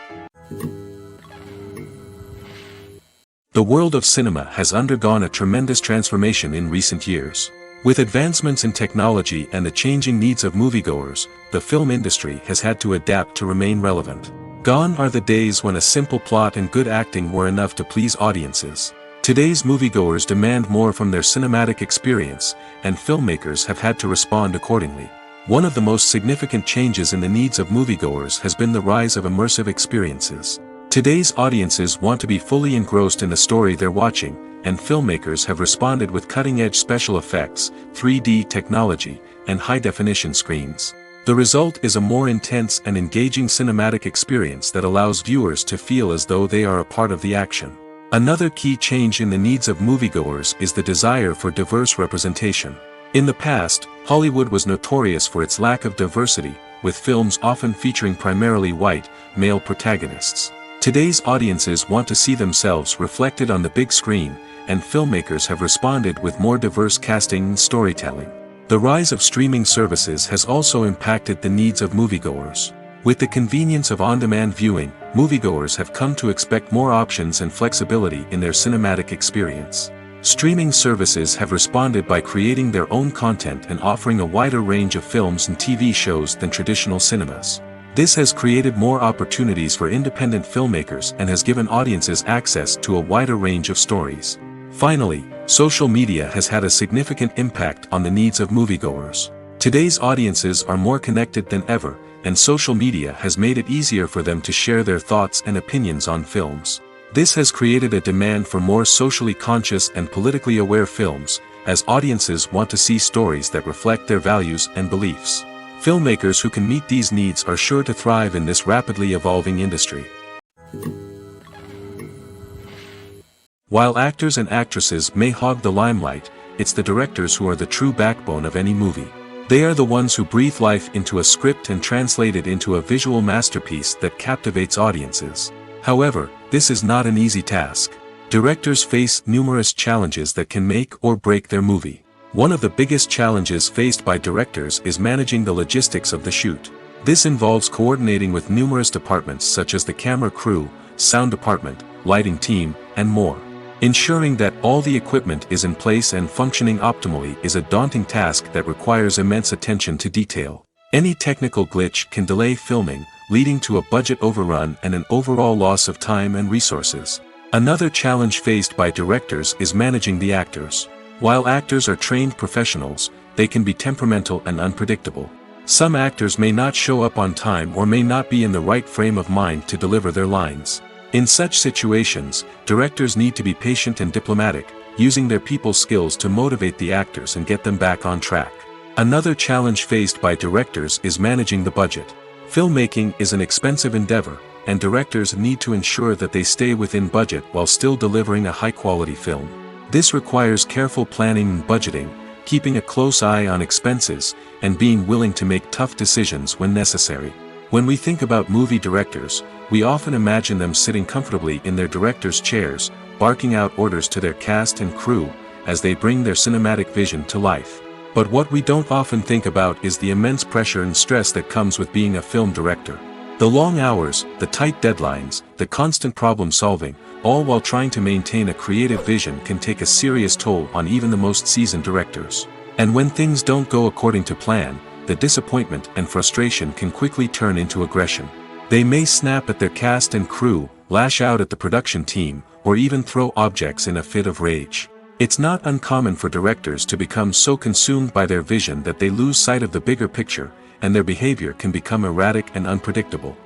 S1: The world of cinema has undergone a tremendous transformation in recent years. With advancements in technology and the changing needs of moviegoers, the film industry has had to adapt to remain relevant. Gone are the days when a simple plot and good acting were enough to please audiences. Today's moviegoers demand more from their cinematic experience, and filmmakers have had to respond accordingly. One of the most significant changes in the needs of moviegoers has been the rise of immersive experiences. Today's audiences want to be fully engrossed in the story they're watching, and filmmakers have responded with cutting-edge special effects, 3D technology, and high-definition screens. The result is a more intense and engaging cinematic experience that allows viewers to feel as though they are a part of the action. Another key change in the needs of moviegoers is the desire for diverse representation. In the past, Hollywood was notorious for its lack of diversity, with films often featuring primarily white, male protagonists. Today's audiences want to see themselves reflected on the big screen, and filmmakers have responded with more diverse casting and storytelling. The rise of streaming services has also impacted the needs of moviegoers. With the convenience of on-demand viewing, moviegoers have come to expect more options and flexibility in their cinematic experience. Streaming services have responded by creating their own content and offering a wider range of films and TV shows than traditional cinemas. This has created more opportunities for independent filmmakers and has given audiences access to a wider range of stories. Finally, social media has had a significant impact on the needs of moviegoers. Today's audiences are more connected than ever, and social media has made it easier for them to share their thoughts and opinions on films. This has created a demand for more socially conscious and politically aware films, as audiences want to see stories that reflect their values and beliefs. Filmmakers who can meet these needs are sure to thrive in this rapidly evolving industry. While actors and actresses may hog the limelight, it's the directors who are the true backbone of any movie. They are the ones who breathe life into a script and translate it into a visual masterpiece that captivates audiences. However, this is not an easy task. Directors face numerous challenges that can make or break their movie. One of the biggest challenges faced by directors is managing the logistics of the shoot. This involves coordinating with numerous departments such as the camera crew, sound department, lighting team, and more. Ensuring that all the equipment is in place and functioning optimally is a daunting task that requires immense attention to detail. Any technical glitch can delay filming, leading to a budget overrun and an overall loss of time and resources. Another challenge faced by directors is managing the actors. While actors are trained professionals, they can be temperamental and unpredictable. Some actors may not show up on time or may not be in the right frame of mind to deliver their lines. In such situations, directors need to be patient and diplomatic, using their people skills to motivate the actors and get them back on track. Another challenge faced by directors is managing the budget. Filmmaking is an expensive endeavor, and directors need to ensure that they stay within budget while still delivering a high-quality film. This requires careful planning and budgeting, keeping a close eye on expenses, and being willing to make tough decisions when necessary. When we think about movie directors, we often imagine them sitting comfortably in their director's chairs, barking out orders to their cast and crew, as they bring their cinematic vision to life. But what we don't often think about is the immense pressure and stress that comes with being a film director. The long hours, the tight deadlines, the constant problem solving, all while trying to maintain a creative vision can take a serious toll on even the most seasoned directors. And when things don't go according to plan, the disappointment and frustration can quickly turn into aggression. They may snap at their cast and crew, lash out at the production team, or even throw objects in a fit of rage. It's not uncommon for directors to become so consumed by their vision that they lose sight of the bigger picture, and their behavior can become erratic and unpredictable.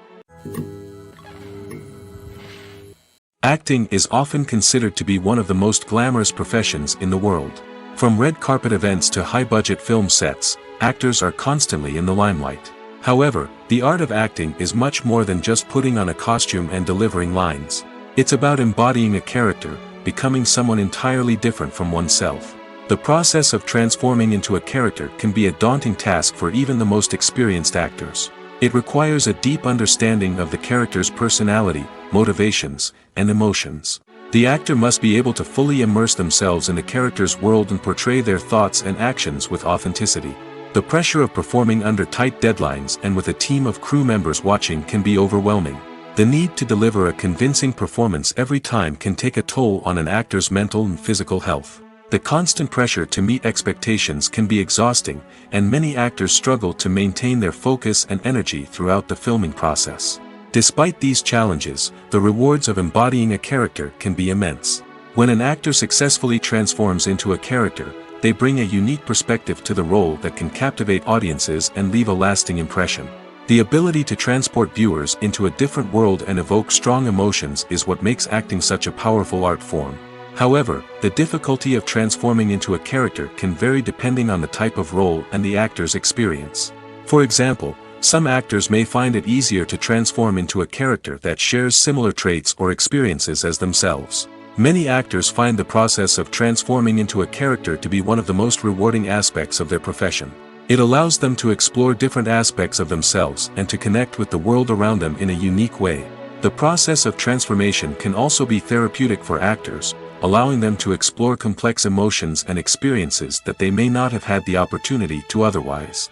S1: Acting is often considered to be one of the most glamorous professions in the world. From red carpet events to high-budget film sets, actors are constantly in the limelight. However, the art of acting is much more than just putting on a costume and delivering lines. It's about embodying a character, becoming someone entirely different from oneself. The process of transforming into a character can be a daunting task for even the most experienced actors. It requires a deep understanding of the character's personality, motivations, and emotions. The actor must be able to fully immerse themselves in the character's world and portray their thoughts and actions with authenticity. The pressure of performing under tight deadlines and with a team of crew members watching can be overwhelming. The need to deliver a convincing performance every time can take a toll on an actor's mental and physical health. The constant pressure to meet expectations can be exhausting, and many actors struggle to maintain their focus and energy throughout the filming process. Despite these challenges, the rewards of embodying a character can be immense. When an actor successfully transforms into a character, they bring a unique perspective to the role that can captivate audiences and leave a lasting impression. The ability to transport viewers into a different world and evoke strong emotions is what makes acting such a powerful art form. However, the difficulty of transforming into a character can vary depending on the type of role and the actor's experience. For example, some actors may find it easier to transform into a character that shares similar traits or experiences as themselves. Many actors find the process of transforming into a character to be one of the most rewarding aspects of their profession. It allows them to explore different aspects of themselves and to connect with the world around them in a unique way. The process of transformation can also be therapeutic for actors, allowing them to explore complex emotions and experiences that they may not have had the opportunity to otherwise.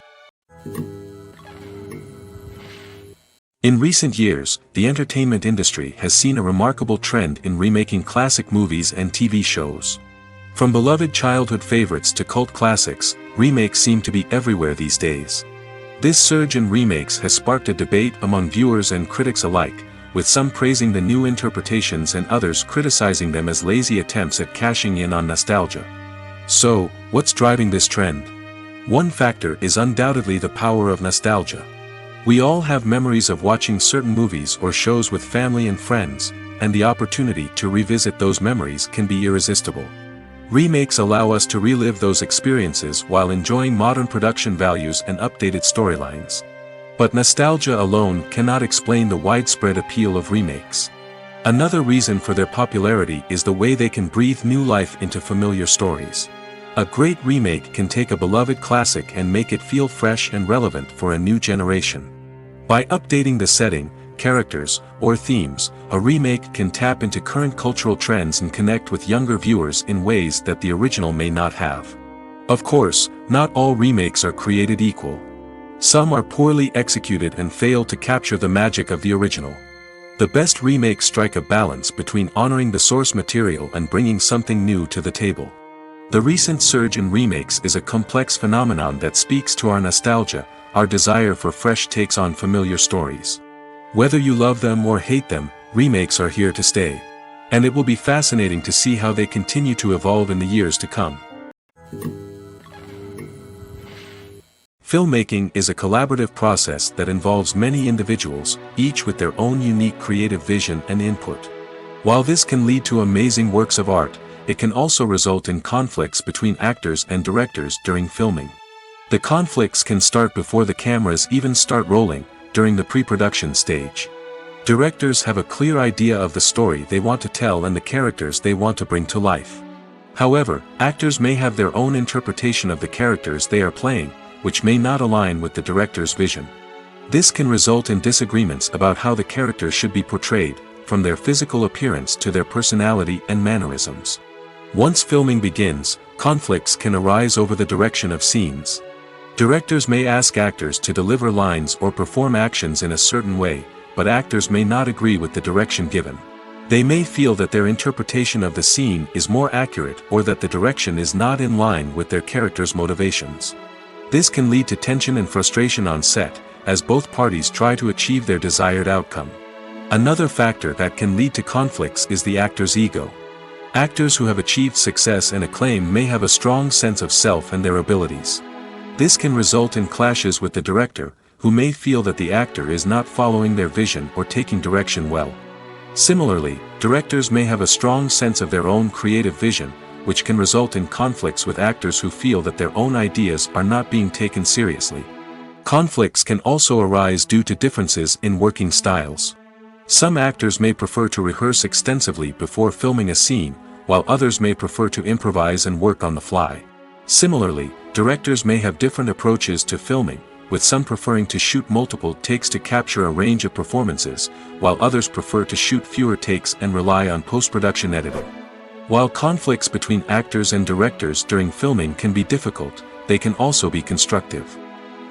S1: In recent years, the entertainment industry has seen a remarkable trend in remaking classic movies and TV shows. From beloved childhood favorites to cult classics, remakes seem to be everywhere these days. This surge in remakes has sparked a debate among viewers and critics alike, with some praising the new interpretations and others criticizing them as lazy attempts at cashing in on nostalgia. So, what's driving this trend? One factor is undoubtedly the power of nostalgia. We all have memories of watching certain movies or shows with family and friends, and the opportunity to revisit those memories can be irresistible. Remakes allow us to relive those experiences while enjoying modern production values and updated storylines. But nostalgia alone cannot explain the widespread appeal of remakes. Another reason for their popularity is the way they can breathe new life into familiar stories. A great remake can take a beloved classic and make it feel fresh and relevant for a new generation. By updating the setting, characters, or themes, a remake can tap into current cultural trends and connect with younger viewers in ways that the original may not have. Of course, not all remakes are created equal. Some are poorly executed and fail to capture the magic of the original. The best remakes strike a balance between honoring the source material and bringing something new to the table. The recent surge in remakes is a complex phenomenon that speaks to our nostalgia, our desire for fresh takes on familiar stories. Whether you love them or hate them, remakes are here to stay. And it will be fascinating to see how they continue to evolve in the years to come. Filmmaking is a collaborative process that involves many individuals, each with their own unique creative vision and input. While this can lead to amazing works of art, it can also result in conflicts between actors and directors during filming. The conflicts can start before the cameras even start rolling, during the pre-production stage. Directors have a clear idea of the story they want to tell and the characters they want to bring to life. However, actors may have their own interpretation of the characters they are playing, which may not align with the director's vision. This can result in disagreements about how the characters should be portrayed, from their physical appearance to their personality and mannerisms. Once filming begins, conflicts can arise over the direction of scenes. Directors may ask actors to deliver lines or perform actions in a certain way, but actors may not agree with the direction given. They may feel that their interpretation of the scene is more accurate or that the direction is not in line with their character's motivations. This can lead to tension and frustration on set, as both parties try to achieve their desired outcome. Another factor that can lead to conflicts is the actor's ego. Actors who have achieved success and acclaim may have a strong sense of self and their abilities. This can result in clashes with the director, who may feel that the actor is not following their vision or taking direction well. Similarly, directors may have a strong sense of their own creative vision, which can result in conflicts with actors who feel that their own ideas are not being taken seriously. Conflicts can also arise due to differences in working styles. Some actors may prefer to rehearse extensively before filming a scene, while others may prefer to improvise and work on the fly. Similarly, directors may have different approaches to filming, with some preferring to shoot multiple takes to capture a range of performances, while others prefer to shoot fewer takes and rely on post-production editing. While conflicts between actors and directors during filming can be difficult, they can also be constructive.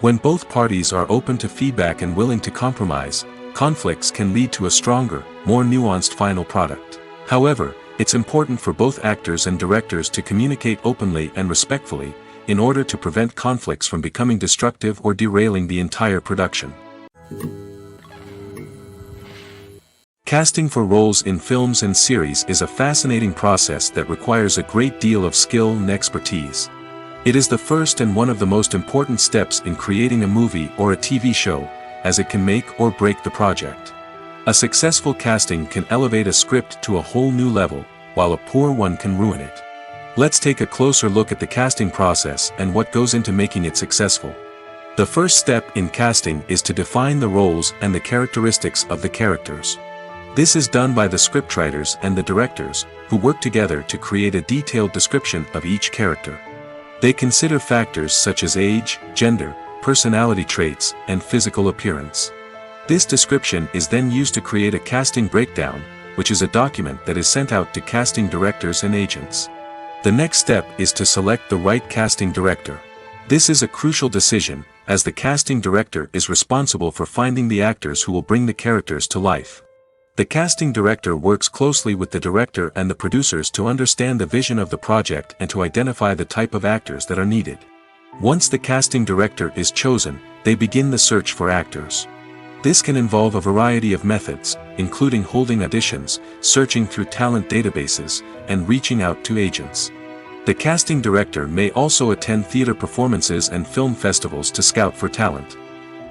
S1: When both parties are open to feedback and willing to compromise, conflicts can lead to a stronger, more nuanced final product. However, it's important for both actors and directors to communicate openly and respectfully, in order to prevent conflicts from becoming destructive or derailing the entire production. Casting for roles in films and series is a fascinating process that requires a great deal of skill and expertise. It is the first and one of the most important steps in creating a movie or a TV show, as it can make or break the project. A successful casting can elevate a script to a whole new level, while a poor one can ruin it. Let's take a closer look at the casting process and what goes into making it successful. The first step in casting is to define the roles and the characteristics of the characters. This is done by the scriptwriters and the directors, who work together to create a detailed description of each character. They consider factors such as age, gender, personality traits, and physical appearance. This description is then used to create a casting breakdown, which is a document that is sent out to casting directors and agents. The next step is to select the right casting director. This is a crucial decision, as the casting director is responsible for finding the actors who will bring the characters to life. The casting director works closely with the director and the producers to understand the vision of the project and to identify the type of actors that are needed. Once the casting director is chosen, they begin the search for actors. This can involve a variety of methods, including holding auditions, searching through talent databases, and reaching out to agents. The casting director may also attend theater performances and film festivals to scout for talent.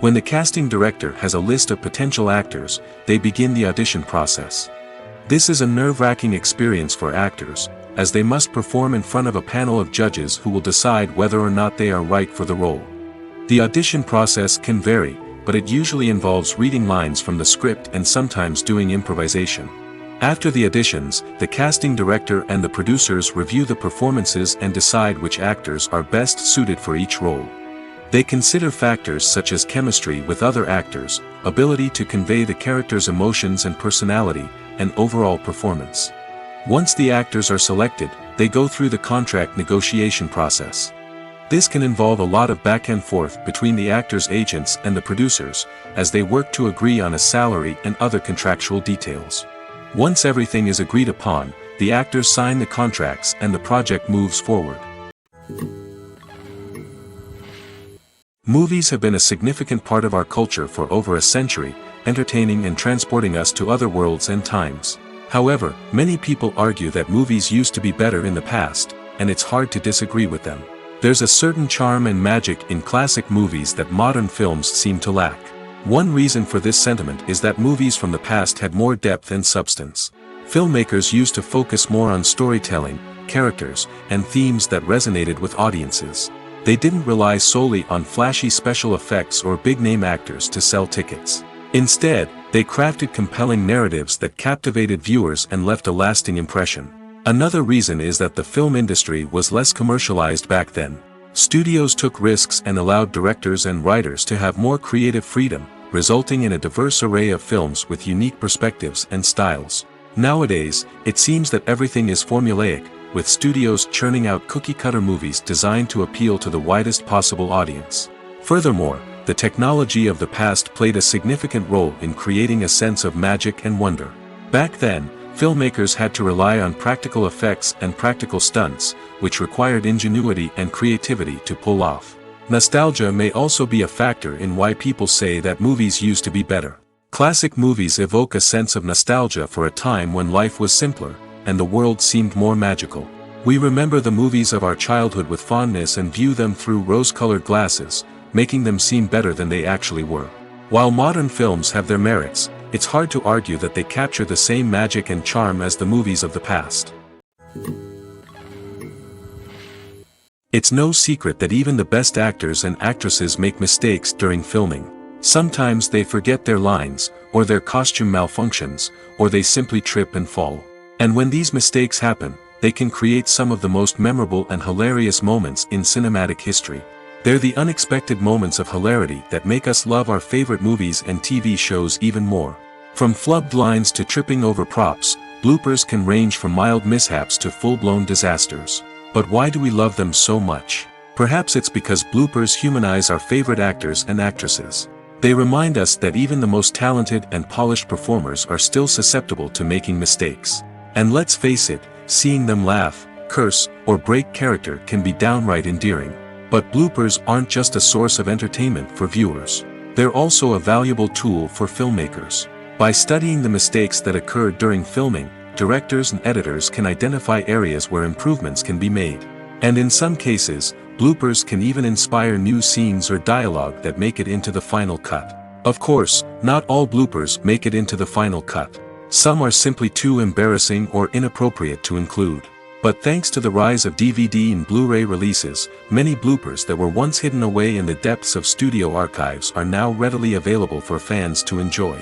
S1: When the casting director has a list of potential actors, they begin the audition process. This is a nerve-wracking experience for actors, as they must perform in front of a panel of judges who will decide whether or not they are right for the role. The audition process can vary, but it usually involves reading lines from the script and sometimes doing improvisation. After the auditions, the casting director and the producers review the performances and decide which actors are best suited for each role. They consider factors such as chemistry with other actors, ability to convey the character's emotions and personality, and overall performance. Once the actors are selected, they go through the contract negotiation process. This can involve a lot of back and forth between the actors' agents and the producers, as they work to agree on a salary and other contractual details. Once everything is agreed upon, the actors sign the contracts and the project moves forward. Movies have been a significant part of our culture for over a century, entertaining and transporting us to other worlds and times. However, many people argue that movies used to be better in the past, and it's hard to disagree with them. There's a certain charm and magic in classic movies that modern films seem to lack. One reason for this sentiment is that movies from the past had more depth and substance. Filmmakers used to focus more on storytelling, characters, and themes that resonated with audiences. They didn't rely solely on flashy special effects or big-name actors to sell tickets. Instead, they crafted compelling narratives that captivated viewers and left a lasting impression. Another reason is that the film industry was less commercialized back then. Studios took risks and allowed directors and writers to have more creative freedom, resulting in a diverse array of films with unique perspectives and styles. Nowadays, it seems that everything is formulaic, with studios churning out cookie-cutter movies designed to appeal to the widest possible audience. Furthermore, the technology of the past played a significant role in creating a sense of magic and wonder. Back then, filmmakers had to rely on practical effects and practical stunts, which required ingenuity and creativity to pull off. Nostalgia may also be a factor in why people say that movies used to be better. Classic movies evoke a sense of nostalgia for a time when life was simpler, and the world seemed more magical. We remember the movies of our childhood with fondness and view them through rose-colored glasses, making them seem better than they actually were. While modern films have their merits, it's hard to argue that they capture the same magic and charm as the movies of the past. It's no secret that even the best actors and actresses make mistakes during filming. Sometimes they forget their lines, or their costume malfunctions, or they simply trip and fall. And when these mistakes happen, they can create some of the most memorable and hilarious moments in cinematic history. They're the unexpected moments of hilarity that make us love our favorite movies and TV shows even more. From flubbed lines to tripping over props, bloopers can range from mild mishaps to full-blown disasters. But why do we love them so much? Perhaps it's because bloopers humanize our favorite actors and actresses. They remind us that even the most talented and polished performers are still susceptible to making mistakes. And let's face it, seeing them laugh, curse, or break character can be downright endearing. But bloopers aren't just a source of entertainment for viewers. They're also a valuable tool for filmmakers. By studying the mistakes that occurred during filming, directors and editors can identify areas where improvements can be made. And in some cases, bloopers can even inspire new scenes or dialogue that make it into the final cut. Of course, not all bloopers make it into the final cut. Some are simply too embarrassing or inappropriate to include. But thanks to the rise of DVD and Blu-ray releases, many bloopers that were once hidden away in the depths of studio archives are now readily available for fans to enjoy.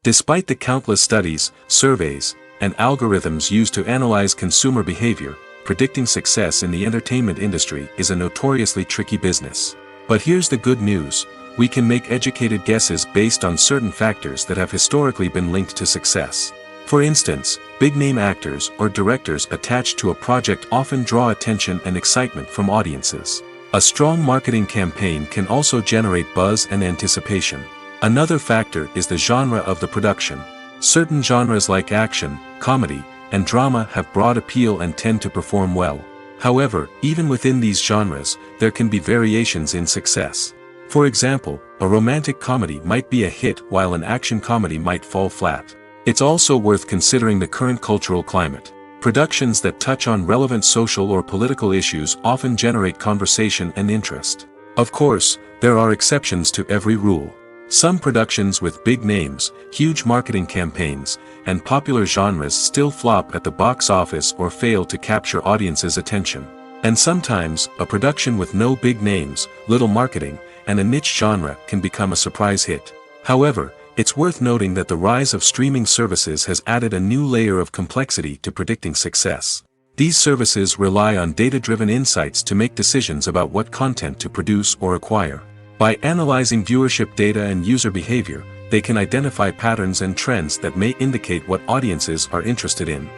S1: Despite the countless studies, surveys, and algorithms used to analyze consumer behavior, predicting success in the entertainment industry is a notoriously tricky business. But here's the good news. We can make educated guesses based on certain factors that have historically been linked to success. For instance, big-name actors or directors attached to a project often draw attention and excitement from audiences. A strong marketing campaign can also generate buzz and anticipation. Another factor is the genre of the production. Certain genres like action, comedy, and drama have broad appeal and tend to perform well. However, even within these genres, there can be variations in success. For example, a romantic comedy might be a hit while an action comedy might fall flat. It's also worth considering the current cultural climate. Productions that touch on relevant social or political issues often generate conversation and interest. Of course, there are exceptions to every rule. Some productions with big names, huge marketing campaigns, and popular genres still flop at the box office or fail to capture audiences' attention. And sometimes, a production with no big names, little marketing, and a niche genre can become a surprise hit. However, it's worth noting that the rise of streaming services has added a new layer of complexity to predicting success. These services rely on data-driven insights to make decisions about what content to produce or acquire. By analyzing viewership data and user behavior, they can identify patterns and trends that may indicate what audiences are interested in.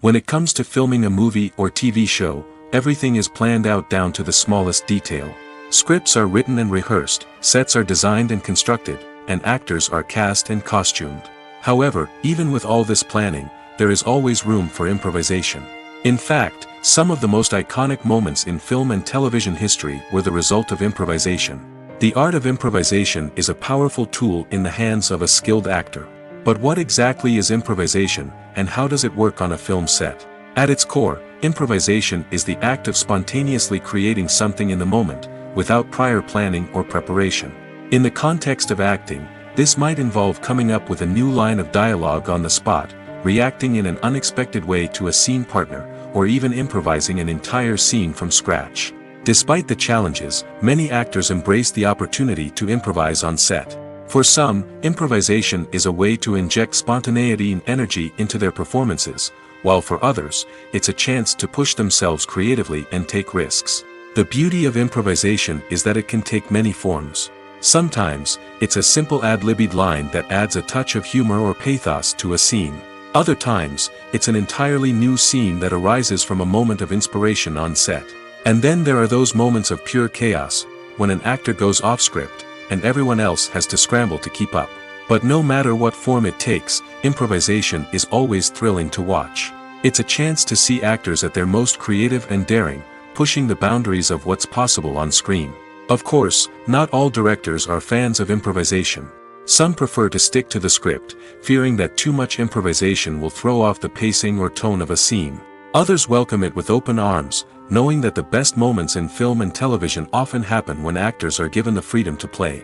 S1: When it comes to filming a movie or TV show, everything is planned out down to the smallest detail. Scripts are written and rehearsed, sets are designed and constructed, and actors are cast and costumed. However, even with all this planning, there is always room for improvisation. In fact, some of the most iconic moments in film and television history were the result of improvisation. The art of improvisation is a powerful tool in the hands of a skilled actor. But what exactly is improvisation, and how does it work on a film set? At its core, improvisation is the act of spontaneously creating something in the moment, without prior planning or preparation. In the context of acting, this might involve coming up with a new line of dialogue on the spot, reacting in an unexpected way to a scene partner, or even improvising an entire scene from scratch. Despite the challenges, many actors embrace the opportunity to improvise on set. For some, improvisation is a way to inject spontaneity and energy into their performances, while for others, it's a chance to push themselves creatively and take risks. The beauty of improvisation is that it can take many forms. Sometimes, it's a simple ad-libbed line that adds a touch of humor or pathos to a scene. Other times, it's an entirely new scene that arises from a moment of inspiration on set. And then there are those moments of pure chaos, when an actor goes off script, and everyone else has to scramble to keep up. But no matter what form it takes, improvisation is always thrilling to watch. It's a chance to see actors at their most creative and daring, pushing the boundaries of what's possible on screen. Of course, not all directors are fans of improvisation. Some prefer to stick to the script, fearing that too much improvisation will throw off the pacing or tone of a scene. Others welcome it with open arms, knowing that the best moments in film and television often happen when actors are given the freedom to play.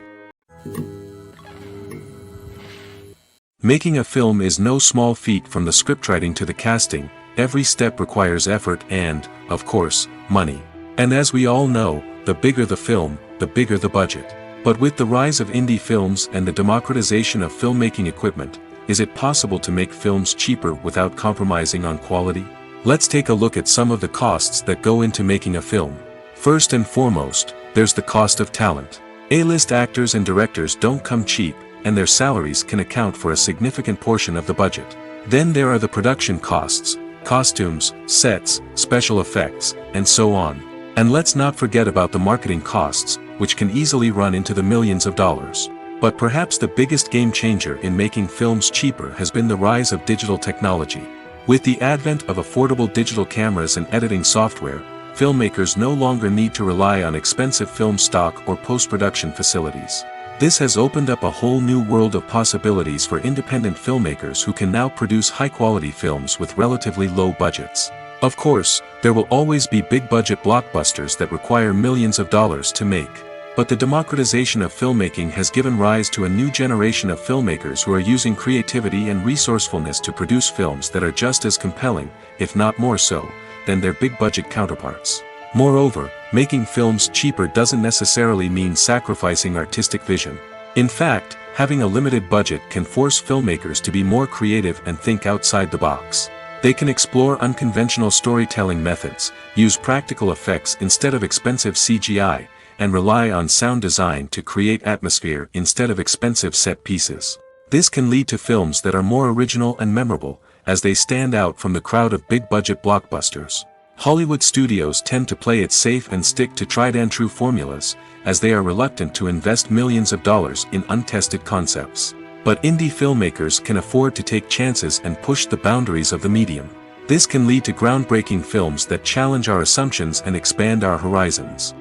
S1: Making a film is no small feat. From the scriptwriting to the casting, every step requires effort and, of course, money. And as we all know, the bigger the film, the bigger the budget. But with the rise of indie films and the democratization of filmmaking equipment, is it possible to make films cheaper without compromising on quality? Let's take a look at some of the costs that go into making a film. First and foremost, there's the cost of talent. A-list actors and directors don't come cheap, and their salaries can account for a significant portion of the budget. Then there are the production costs, costumes, sets, special effects, and so on. And let's not forget about the marketing costs, which can easily run into the millions of dollars. But perhaps the biggest game changer in making films cheaper has been the rise of digital technology. With the advent of affordable digital cameras and editing software, filmmakers no longer need to rely on expensive film stock or post-production facilities. This has opened up a whole new world of possibilities for independent filmmakers who can now produce high-quality films with relatively low budgets. Of course, there will always be big-budget blockbusters that require millions of dollars to make. But the democratization of filmmaking has given rise to a new generation of filmmakers who are using creativity and resourcefulness to produce films that are just as compelling, if not more so, than their big-budget counterparts. Moreover, making films cheaper doesn't necessarily mean sacrificing artistic vision. In fact, having a limited budget can force filmmakers to be more creative and think outside the box. They can explore unconventional storytelling methods, use practical effects instead of expensive CGI, and rely on sound design to create atmosphere instead of expensive set pieces. This can lead to films that are more original and memorable, as they stand out from the crowd of big-budget blockbusters. Hollywood studios tend to play it safe and stick to tried-and-true formulas, as they are reluctant to invest millions of dollars in untested concepts. But indie filmmakers can afford to take chances and push the boundaries of the medium. This can lead to groundbreaking films that challenge our assumptions and expand our horizons.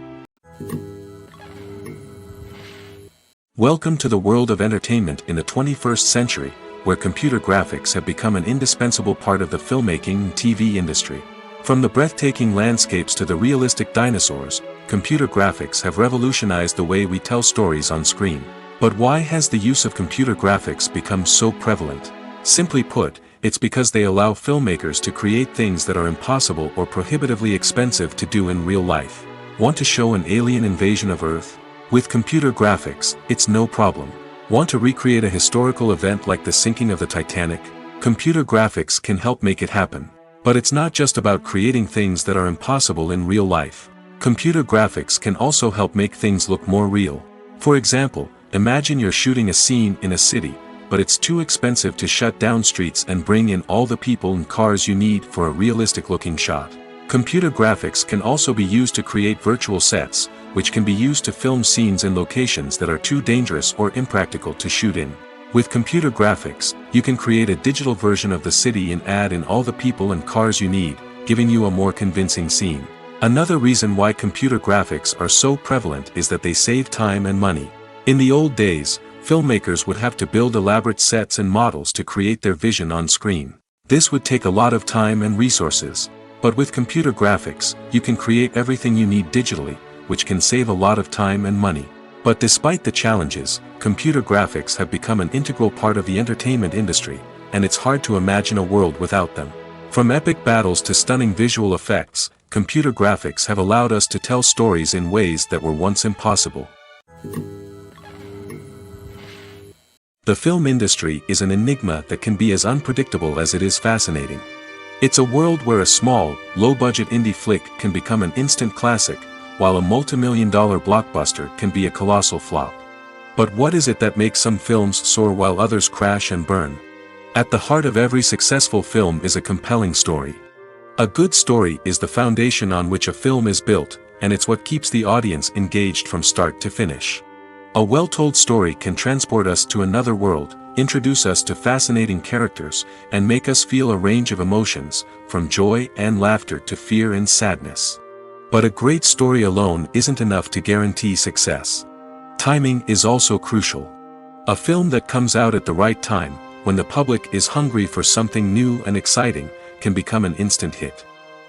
S1: Welcome to the world of entertainment in the 21st century, where computer graphics have become an indispensable part of the filmmaking and TV industry. From the breathtaking landscapes to the realistic dinosaurs, computer graphics have revolutionized the way we tell stories on screen. But why has the use of computer graphics become so prevalent? Simply put, it's because they allow filmmakers to create things that are impossible or prohibitively expensive to do in real life. Want to show an alien invasion of Earth? With computer graphics, it's no problem. Want to recreate a historical event like the sinking of the Titanic? Computer graphics can help make it happen. But it's not just about creating things that are impossible in real life. Computer graphics can also help make things look more real. For example, imagine you're shooting a scene in a city, but it's too expensive to shut down streets and bring in all the people and cars you need for a realistic-looking shot. Computer graphics can also be used to create virtual sets, which can be used to film scenes in locations that are too dangerous or impractical to shoot in. With computer graphics, you can create a digital version of the city and add in all the people and cars you need, giving you a more convincing scene. Another reason why computer graphics are so prevalent is that they save time and money. In the old days, filmmakers would have to build elaborate sets and models to create their vision on screen. This would take a lot of time and resources. But with computer graphics, you can create everything you need digitally, which can save a lot of time and money. But despite the challenges, computer graphics have become an integral part of the entertainment industry, and it's hard to imagine a world without them. From epic battles to stunning visual effects, computer graphics have allowed us to tell stories in ways that were once impossible. The film industry is an enigma that can be as unpredictable as it is fascinating. It's a world where a small, low-budget indie flick can become an instant classic, while a multi-million-dollar blockbuster can be a colossal flop. But what is it that makes some films soar while others crash and burn? At the heart of every successful film is a compelling story. A good story is the foundation on which a film is built, and it's what keeps the audience engaged from start to finish. A well-told story can transport us to another world, introduce us to fascinating characters, and make us feel a range of emotions, from joy and laughter to fear and sadness. But a great story alone isn't enough to guarantee success. Timing is also crucial. A film that comes out at the right time, when the public is hungry for something new and exciting, can become an instant hit.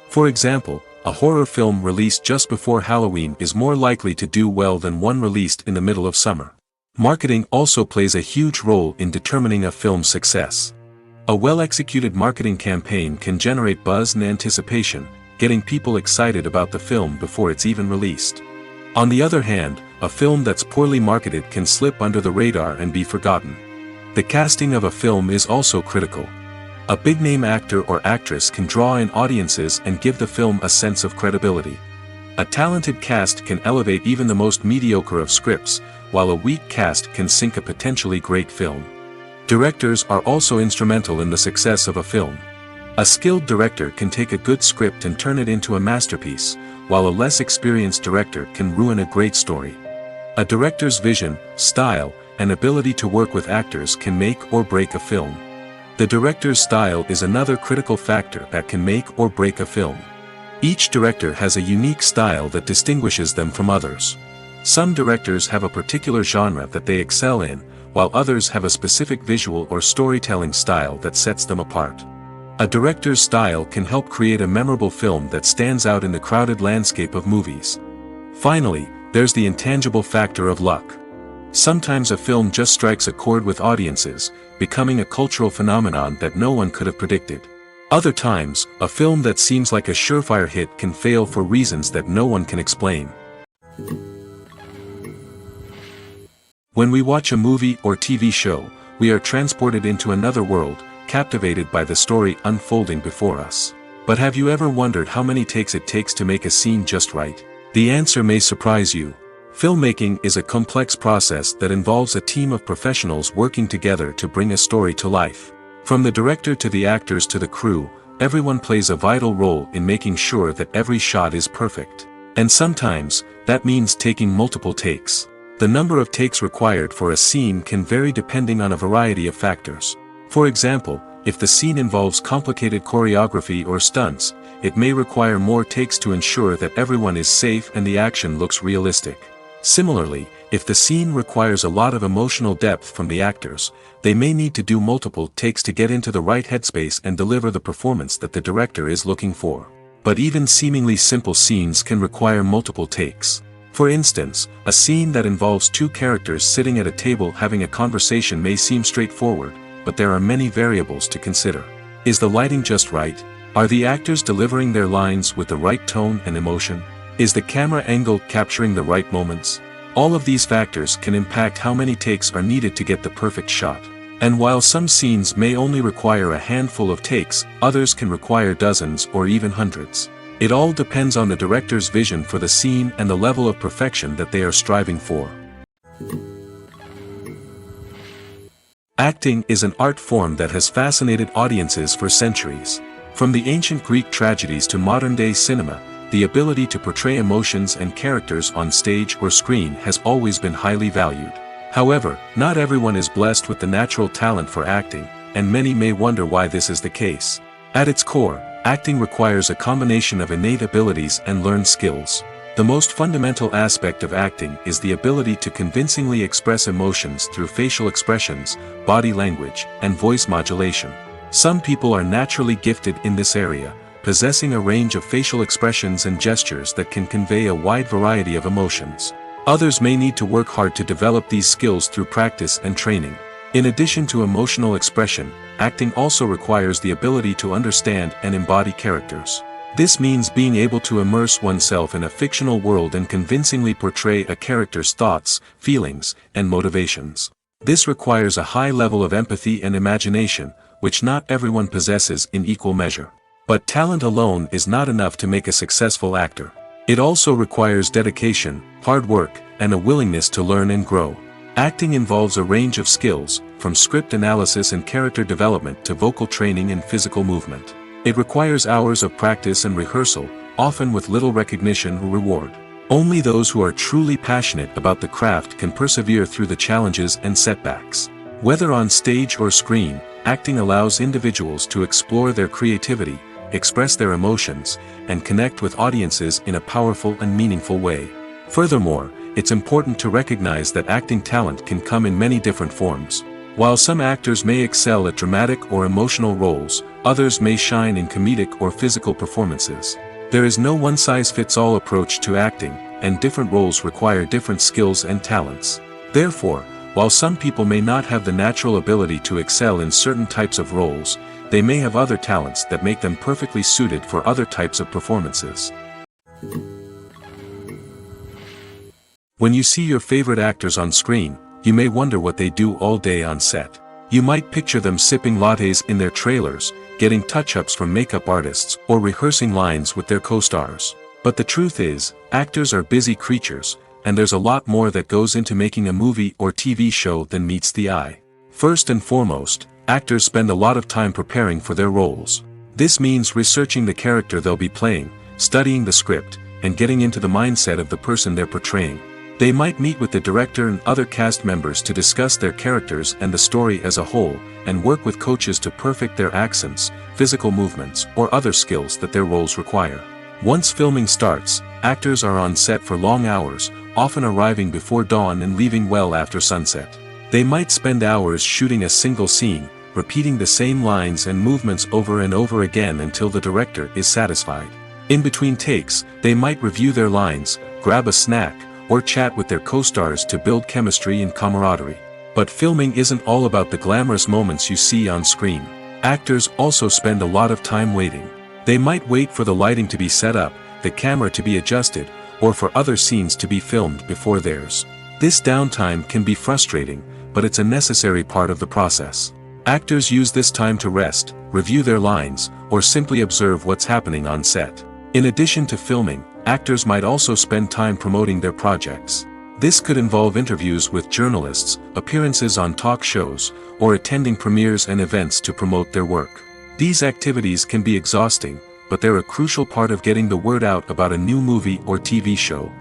S1: For example, a horror film released just before Halloween is more likely to do well than one released in the middle of summer. Marketing also plays a huge role in determining a film's success. A well-executed marketing campaign can generate buzz and anticipation, getting people excited about the film before it's even released. On the other hand, a film that's poorly marketed can slip under the radar and be forgotten. The casting of a film is also critical. A big-name actor or actress can draw in audiences and give the film a sense of credibility. A talented cast can elevate even the most mediocre of scripts, while a weak cast can sink a potentially great film. Directors are also instrumental in the success of a film. A skilled director can take a good script and turn it into a masterpiece, while a less experienced director can ruin a great story. A director's vision, style, and ability to work with actors can make or break a film. The director's style is another critical factor that can make or break a film. Each director has a unique style that distinguishes them from others. Some directors have a particular genre that they excel in, while others have a specific visual or storytelling style that sets them apart. A director's style can help create a memorable film that stands out in the crowded landscape of movies. Finally, there's the intangible factor of luck. Sometimes a film just strikes a chord with audiences, becoming a cultural phenomenon that no one could have predicted. Other times, a film that seems like a surefire hit can fail for reasons that no one can explain. When we watch a movie or TV show, we are transported into another world, captivated by the story unfolding before us. But have you ever wondered how many takes it takes to make a scene just right? The answer may surprise you. Filmmaking is a complex process that involves a team of professionals working together to bring a story to life. From the director to the actors to the crew, everyone plays a vital role in making sure that every shot is perfect. And sometimes, that means taking multiple takes. The number of takes required for a scene can vary depending on a variety of factors. For example, if the scene involves complicated choreography or stunts, it may require more takes to ensure that everyone is safe and the action looks realistic. Similarly, if the scene requires a lot of emotional depth from the actors, they may need to do multiple takes to get into the right headspace and deliver the performance that the director is looking for. But even seemingly simple scenes can require multiple takes. For instance, a scene that involves two characters sitting at a table having a conversation may seem straightforward, but there are many variables to consider. Is the lighting just right? Are the actors delivering their lines with the right tone and emotion? Is the camera angle capturing the right moments? All of these factors can impact how many takes are needed to get the perfect shot. And while some scenes may only require a handful of takes, others can require dozens or even hundreds. It all depends on the director's vision for the scene and the level of perfection that they are striving for. Acting is an art form that has fascinated audiences for centuries. From the ancient Greek tragedies to modern-day cinema, the ability to portray emotions and characters on stage or screen has always been highly valued. However, not everyone is blessed with the natural talent for acting, and many may wonder why this is the case. At its core, acting requires a combination of innate abilities and learned skills. The most fundamental aspect of acting is the ability to convincingly express emotions through facial expressions, body language, and voice modulation. Some people are naturally gifted in this area, possessing a range of facial expressions and gestures that can convey a wide variety of emotions. Others may need to work hard to develop these skills through practice and training. In addition to emotional expression, acting also requires the ability to understand and embody characters. This means being able to immerse oneself in a fictional world and convincingly portray a character's thoughts, feelings, and motivations. This requires a high level of empathy and imagination, which not everyone possesses in equal measure. But talent alone is not enough to make a successful actor. It also requires dedication, hard work, and a willingness to learn and grow. Acting involves a range of skills, from script analysis and character development to vocal training and physical movement. It requires hours of practice and rehearsal, often with little recognition or reward. Only those who are truly passionate about the craft can persevere through the challenges and setbacks. Whether on stage or screen, acting allows individuals to explore their creativity, express their emotions, and connect with audiences in a powerful and meaningful way. Furthermore, it's important to recognize that acting talent can come in many different forms. While some actors may excel at dramatic or emotional roles, others may shine in comedic or physical performances. There is no one-size-fits-all approach to acting, and different roles require different skills and talents. Therefore, while some people may not have the natural ability to excel in certain types of roles, they may have other talents that make them perfectly suited for other types of performances. When you see your favorite actors on screen, you may wonder what they do all day on set. You might picture them sipping lattes in their trailers, getting touch-ups from makeup artists, or rehearsing lines with their co-stars. But the truth is, actors are busy creatures, and there's a lot more that goes into making a movie or TV show than meets the eye. First and foremost, actors spend a lot of time preparing for their roles. This means researching the character they'll be playing, studying the script, and getting into the mindset of the person they're portraying. They might meet with the director and other cast members to discuss their characters and the story as a whole, and work with coaches to perfect their accents, physical movements, or other skills that their roles require. Once filming starts, actors are on set for long hours, often arriving before dawn and leaving well after sunset. They might spend hours shooting a single scene, repeating the same lines and movements over and over again until the director is satisfied. In between takes, they might review their lines, grab a snack, or chat with their co-stars to build chemistry and camaraderie. But filming isn't all about the glamorous moments you see on screen. Actors also spend a lot of time waiting. They might wait for the lighting to be set up, the camera to be adjusted, or for other scenes to be filmed before theirs. This downtime can be frustrating, but it's a necessary part of the process. Actors use this time to rest, review their lines, or simply observe what's happening on set. In addition to filming, actors might also spend time promoting their projects. This could involve interviews with journalists, appearances on talk shows, or attending premieres and events to promote their work. These activities can be exhausting, but they're a crucial part of getting the word out about a new movie or TV show.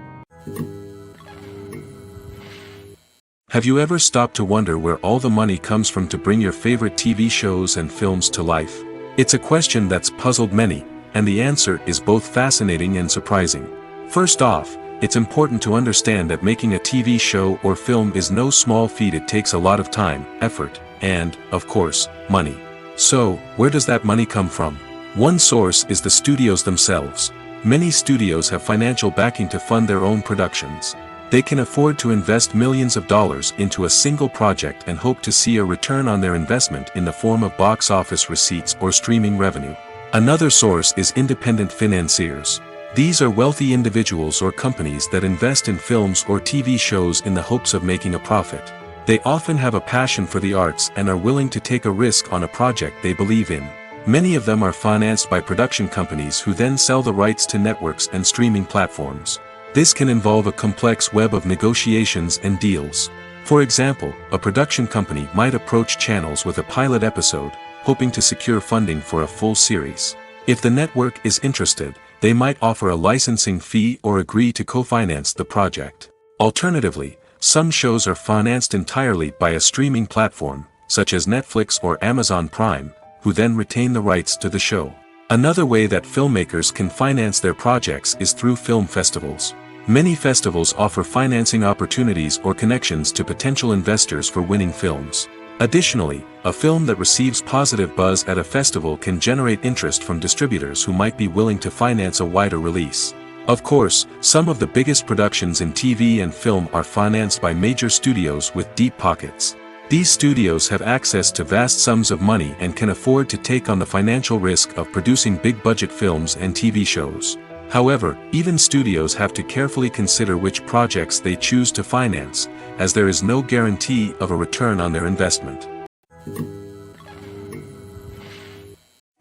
S1: Have you ever stopped to wonder where all the money comes from to bring your favorite TV shows and films to life? It's a question that's puzzled many, and the answer is both fascinating and surprising. First off, it's important to understand that making a TV show or film is no small feat. It takes a lot of time, effort, and, of course, money. So, where does that money come from? One source is the studios themselves. Many studios have financial backing to fund their own productions. They can afford to invest millions of dollars into a single project and hope to see a return on their investment in the form of box office receipts or streaming revenue. Another source is independent financiers. These are wealthy individuals or companies that invest in films or TV shows in the hopes of making a profit. They often have a passion for the arts and are willing to take a risk on a project they believe in. Many of them are financed by production companies who then sell the rights to networks and streaming platforms. This can involve a complex web of negotiations and deals. For example, a production company might approach channels with a pilot episode, hoping to secure funding for a full series. If the network is interested, they might offer a licensing fee or agree to co-finance the project. Alternatively, some shows are financed entirely by a streaming platform, such as Netflix or Amazon Prime, who then retain the rights to the show. Another way that filmmakers can finance their projects is through film festivals. Many festivals offer financing opportunities or connections to potential investors for winning films. Additionally, a film that receives positive buzz at a festival can generate interest from distributors who might be willing to finance a wider release. Of course, some of the biggest productions in TV and film are financed by major studios with deep pockets. These studios have access to vast sums of money and can afford to take on the financial risk of producing big-budget films and TV shows. However, even studios have to carefully consider which projects they choose to finance, as there is no guarantee of a return on their investment.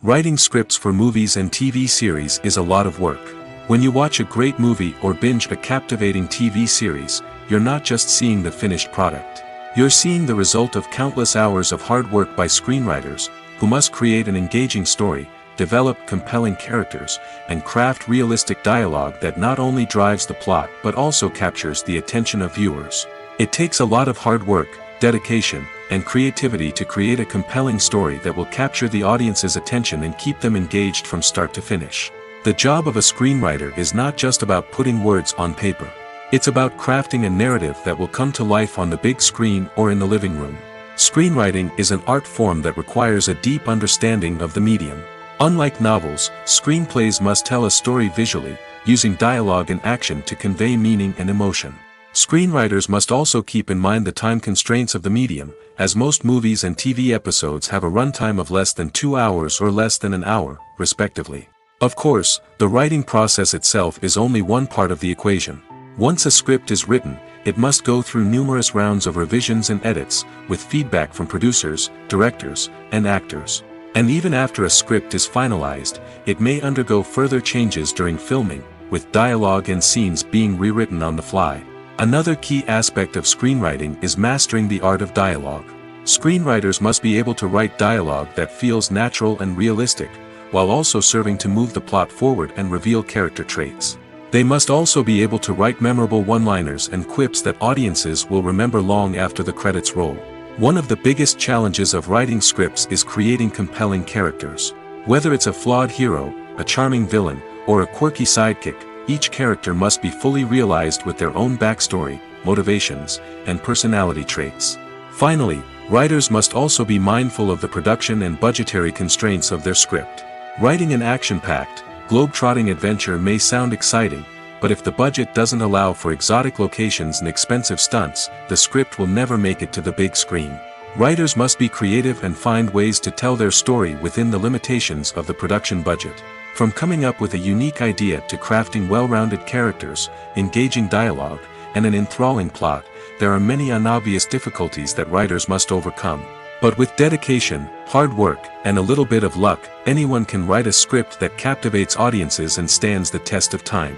S1: Writing scripts for movies and TV series is a lot of work. When you watch a great movie or binge a captivating TV series, you're not just seeing the finished product. You're seeing the result of countless hours of hard work by screenwriters, who must create an engaging story, develop compelling characters, and craft realistic dialogue that not only drives the plot but also captures the attention of viewers. It takes a lot of hard work, dedication, and creativity to create a compelling story that will capture the audience's attention and keep them engaged from start to finish. The job of a screenwriter is not just about putting words on paper. It's about crafting a narrative that will come to life on the big screen or in the living room. Screenwriting is an art form that requires a deep understanding of the medium. Unlike novels, screenplays must tell a story visually, using dialogue and action to convey meaning and emotion. Screenwriters must also keep in mind the time constraints of the medium, as most movies and TV episodes have a runtime of less than 2 hours or less than an hour, respectively. Of course, the writing process itself is only one part of the equation. Once a script is written, it must go through numerous rounds of revisions and edits, with feedback from producers, directors, and actors. And even after a script is finalized, it may undergo further changes during filming, with dialogue and scenes being rewritten on the fly. Another key aspect of screenwriting is mastering the art of dialogue. Screenwriters must be able to write dialogue that feels natural and realistic, while also serving to move the plot forward and reveal character traits. They must also be able to write memorable one-liners and quips that audiences will remember long after the credits roll. One of the biggest challenges of writing scripts is creating compelling characters. Whether it's a flawed hero, a charming villain, or a quirky sidekick, each character must be fully realized with their own backstory, motivations, and personality traits. Finally, writers must also be mindful of the production and budgetary constraints of their script. Writing an action-packed, globe-trotting adventure may sound exciting, but if the budget doesn't allow for exotic locations and expensive stunts, the script will never make it to the big screen. Writers must be creative and find ways to tell their story within the limitations of the production budget. From coming up with a unique idea to crafting well-rounded characters, engaging dialogue, and an enthralling plot, there are many unobvious difficulties that writers must overcome. But with dedication, hard work, and a little bit of luck, anyone can write a script that captivates audiences and stands the test of time.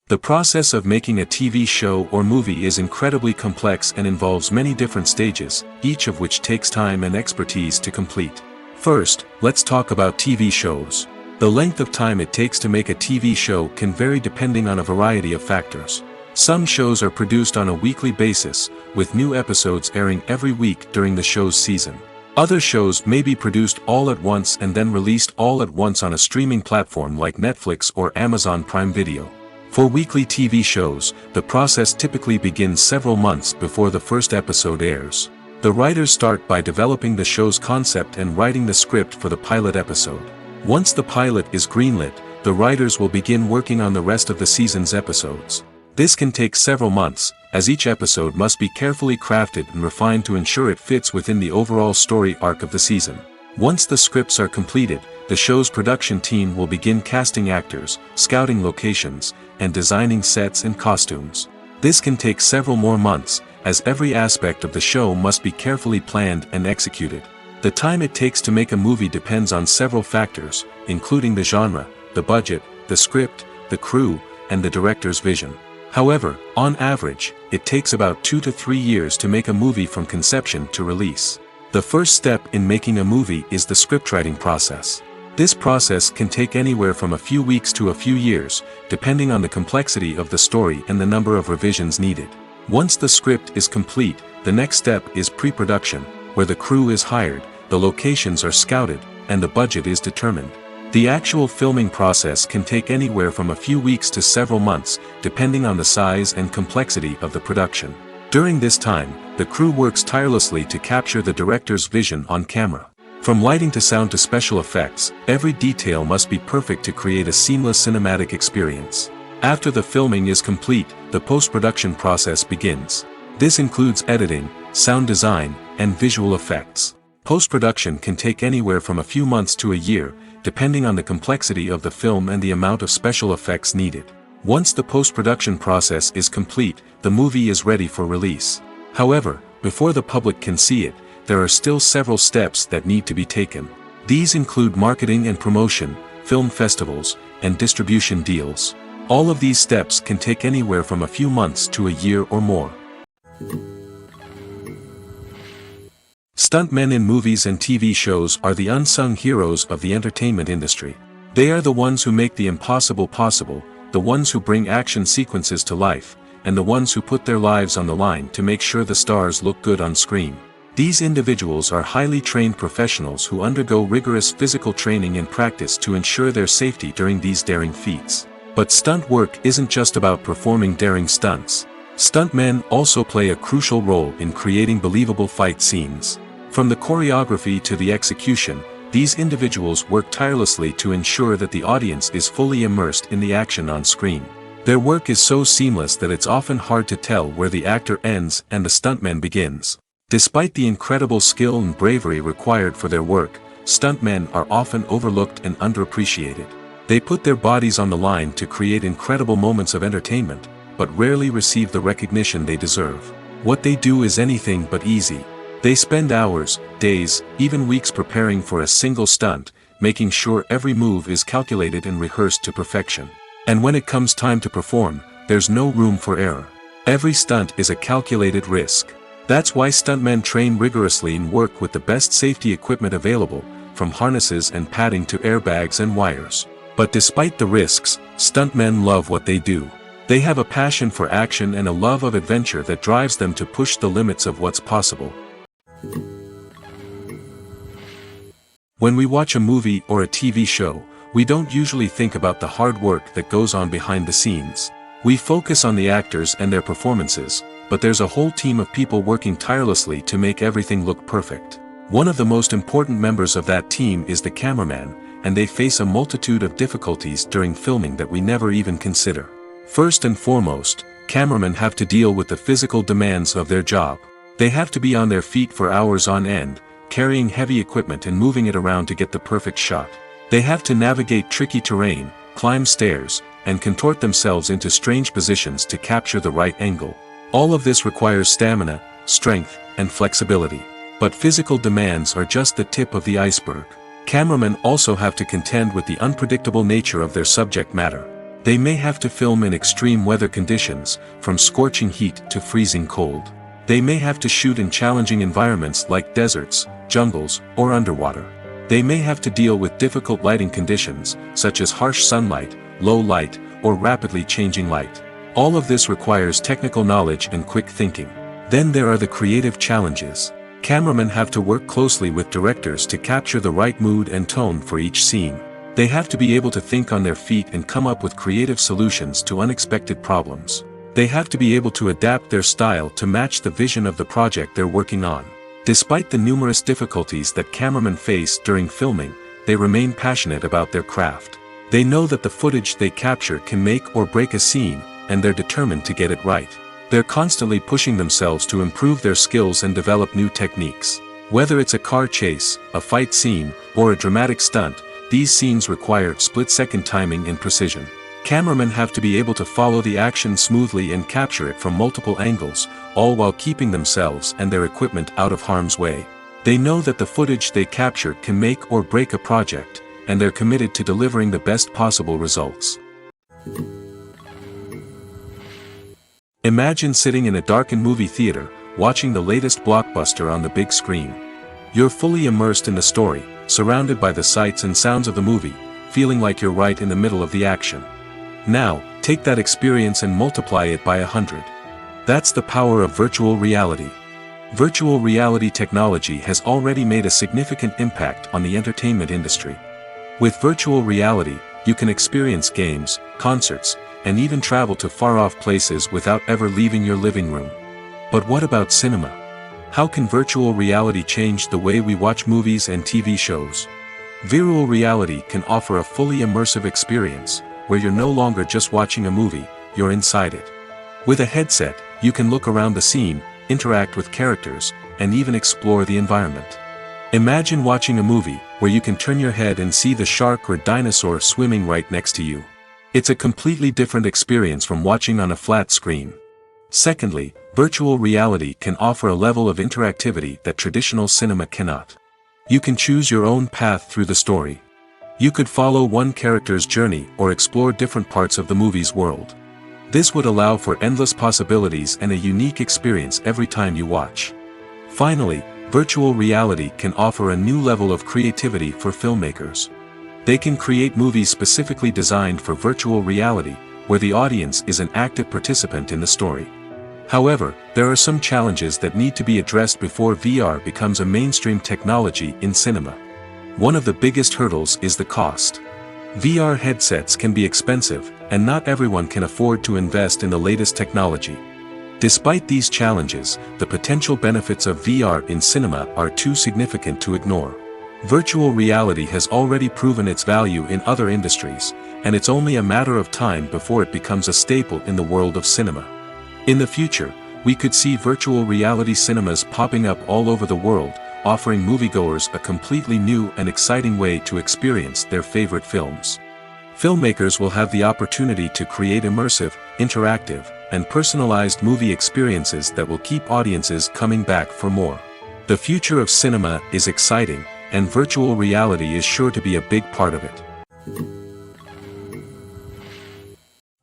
S1: The process of making a TV show or movie is incredibly complex and involves many different stages, each of which takes time and expertise to complete. First, let's talk about TV shows. The length of time it takes to make a TV show can vary depending on a variety of factors. Some shows are produced on a weekly basis, with new episodes airing every week during the show's season. Other shows may be produced all at once and then released all at once on a streaming platform like Netflix or Amazon Prime Video. For weekly TV shows, the process typically begins several months before the first episode airs. The writers start by developing the show's concept and writing the script for the pilot episode. Once the pilot is greenlit, the writers will begin working on the rest of the season's episodes. This can take several months, as each episode must be carefully crafted and refined to ensure it fits within the overall story arc of the season. Once the scripts are completed, the show's production team will begin casting actors, scouting locations, and designing sets and costumes. This can take several more months, as every aspect of the show must be carefully planned and executed. The time it takes to make a movie depends on several factors, including the genre, the budget, the script, the crew, and the director's vision. However, on average, it takes about 2 to 3 years to make a movie from conception to release. The first step in making a movie is the scriptwriting process. This process can take anywhere from a few weeks to a few years, depending on the complexity of the story and the number of revisions needed. Once the script is complete, the next step is pre-production, where the crew is hired, the locations are scouted, and the budget is determined. The actual filming process can take anywhere from a few weeks to several months, depending on the size and complexity of the production. During this time, the crew works tirelessly to capture the director's vision on camera. From lighting to sound to special effects, every detail must be perfect to create a seamless cinematic experience. After the filming is complete, the post-production process begins. This includes editing, sound design, and visual effects. Post-production can take anywhere from a few months to a year, depending on the complexity of the film and the amount of special effects needed. Once the post-production process is complete, the movie is ready for release. However, before the public can see it, there are still several steps that need to be taken. These include marketing and promotion, film festivals, and distribution deals. All of these steps can take anywhere from a few months to a year or more. Stuntmen in movies and TV shows are the unsung heroes of the entertainment industry. They are the ones who make the impossible possible, the ones who bring action sequences to life, and the ones who put their lives on the line to make sure the stars look good on screen. These individuals are highly trained professionals who undergo rigorous physical training and practice to ensure their safety during these daring feats. But stunt work isn't just about performing daring stunts. Stuntmen also play a crucial role in creating believable fight scenes. From the choreography to the execution, these individuals work tirelessly to ensure that the audience is fully immersed in the action on screen. Their work is so seamless that it's often hard to tell where the actor ends and the stuntman begins. Despite the incredible skill and bravery required for their work, stuntmen are often overlooked and underappreciated. They put their bodies on the line to create incredible moments of entertainment, but rarely receive the recognition they deserve. What they do is anything but easy. They spend hours, days, even weeks preparing for a single stunt, making sure every move is calculated and rehearsed to perfection. And when it comes time to perform, there's no room for error. Every stunt is a calculated risk. That's why stuntmen train rigorously and work with the best safety equipment available, from harnesses and padding to airbags and wires. But despite the risks, stuntmen love what they do. They have a passion for action and a love of adventure that drives them to push the limits of what's possible. When we watch a movie or a TV show, we don't usually think about the hard work that goes on behind the scenes. We focus on the actors and their performances, but there's a whole team of people working tirelessly to make everything look perfect. One of the most important members of that team is the cameraman, and they face a multitude of difficulties during filming that we never even consider. First and foremost, cameramen have to deal with the physical demands of their job. They have to be on their feet for hours on end, carrying heavy equipment and moving it around to get the perfect shot. They have to navigate tricky terrain, climb stairs, and contort themselves into strange positions to capture the right angle. All of this requires stamina, strength, and flexibility. But physical demands are just the tip of the iceberg. Cameramen also have to contend with the unpredictable nature of their subject matter. They may have to film in extreme weather conditions, from scorching heat to freezing cold. They may have to shoot in challenging environments like deserts, jungles, or underwater. They may have to deal with difficult lighting conditions, such as harsh sunlight, low light, or rapidly changing light. All of this requires technical knowledge and quick thinking. Then there are the creative challenges. Cameramen have to work closely with directors to capture the right mood and tone for each scene. They have to be able to think on their feet and come up with creative solutions to unexpected problems. They have to be able to adapt their style to match the vision of the project they're working on. Despite the numerous difficulties that cameramen face during filming, they remain passionate about their craft. They know that the footage they capture can make or break a scene, and they're determined to get it right. They're constantly pushing themselves to improve their skills and develop new techniques. Whether it's a car chase, a fight scene, or a dramatic stunt, these scenes require split-second timing and precision. Cameramen have to be able to follow the action smoothly and capture it from multiple angles, all while keeping themselves and their equipment out of harm's way. They know that the footage they capture can make or break a project, and they're committed to delivering the best possible results. Imagine sitting in a darkened movie theater, watching the latest blockbuster on the big screen. You're fully immersed in the story, surrounded by the sights and sounds of the movie, feeling like you're right in the middle of the action. Now, take that experience and multiply it by 100. That's the power of virtual reality. Virtual reality technology has already made a significant impact on the entertainment industry. With virtual reality, you can experience games, concerts, and even travel to far-off places without ever leaving your living room. But what about cinema? How can virtual reality change the way we watch movies and TV shows? Virtual reality can offer a fully immersive experience, where you're no longer just watching a movie, you're inside it. With a headset, you can look around the scene, interact with characters, and even explore the environment. Imagine watching a movie, where you can turn your head and see the shark or dinosaur swimming right next to you. It's a completely different experience from watching on a flat screen. Secondly, virtual reality can offer a level of interactivity that traditional cinema cannot. You can choose your own path through the story. You could follow one character's journey or explore different parts of the movie's world. This would allow for endless possibilities and a unique experience every time you watch. Finally, virtual reality can offer a new level of creativity for filmmakers. They can create movies specifically designed for virtual reality, where the audience is an active participant in the story. However, there are some challenges that need to be addressed before VR becomes a mainstream technology in cinema. One of the biggest hurdles is the cost. VR headsets can be expensive, and not everyone can afford to invest in the latest technology. Despite these challenges, the potential benefits of VR in cinema are too significant to ignore. Virtual reality has already proven its value in other industries, and it's only a matter of time before it becomes a staple in the world of cinema. In the future, we could see virtual reality cinemas popping up all over the world, offering moviegoers a completely new and exciting way to experience their favorite films. Filmmakers will have the opportunity to create immersive, interactive, and personalized movie experiences that will keep audiences coming back for more. The future of cinema is exciting, and virtual reality is sure to be a big part of it.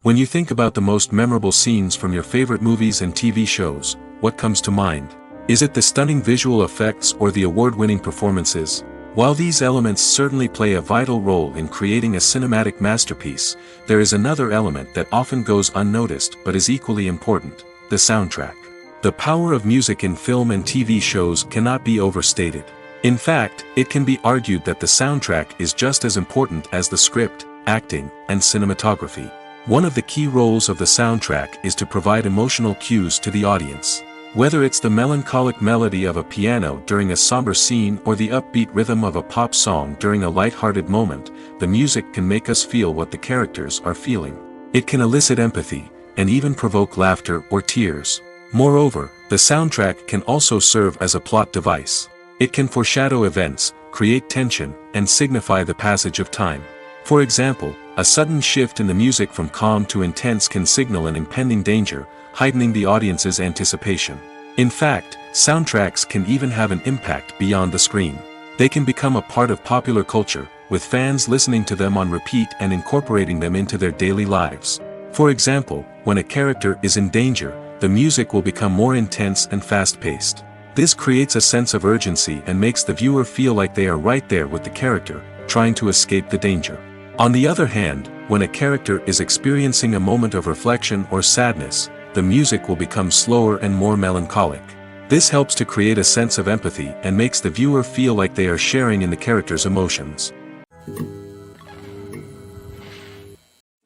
S1: When you think about the most memorable scenes from your favorite movies and TV shows, what comes to mind? Is it the stunning visual effects or the award-winning performances? While these elements certainly play a vital role in creating a cinematic masterpiece, there is another element that often goes unnoticed but is equally important: the soundtrack. The power of music in film and TV shows cannot be overstated. In fact, it can be argued that the soundtrack is just as important as the script, acting, and cinematography. One of the key roles of the soundtrack is to provide emotional cues to the audience. Whether it's the melancholic melody of a piano during a somber scene or the upbeat rhythm of a pop song during a light-hearted moment, the music can make us feel what the characters are feeling. It can elicit empathy, and even provoke laughter or tears. Moreover, the soundtrack can also serve as a plot device. It can foreshadow events, create tension, and signify the passage of time. For example, a sudden shift in the music from calm to intense can signal an impending danger, heightening the audience's anticipation. In fact, soundtracks can even have an impact beyond the screen. They can become a part of popular culture, with fans listening to them on repeat and incorporating them into their daily lives. For example, when a character is in danger, the music will become more intense and fast-paced. This creates a sense of urgency and makes the viewer feel like they are right there with the character, trying to escape the danger. On the other hand, when a character is experiencing a moment of reflection or sadness, the music will become slower and more melancholic. This helps to create a sense of empathy and makes the viewer feel like they are sharing in the character's emotions.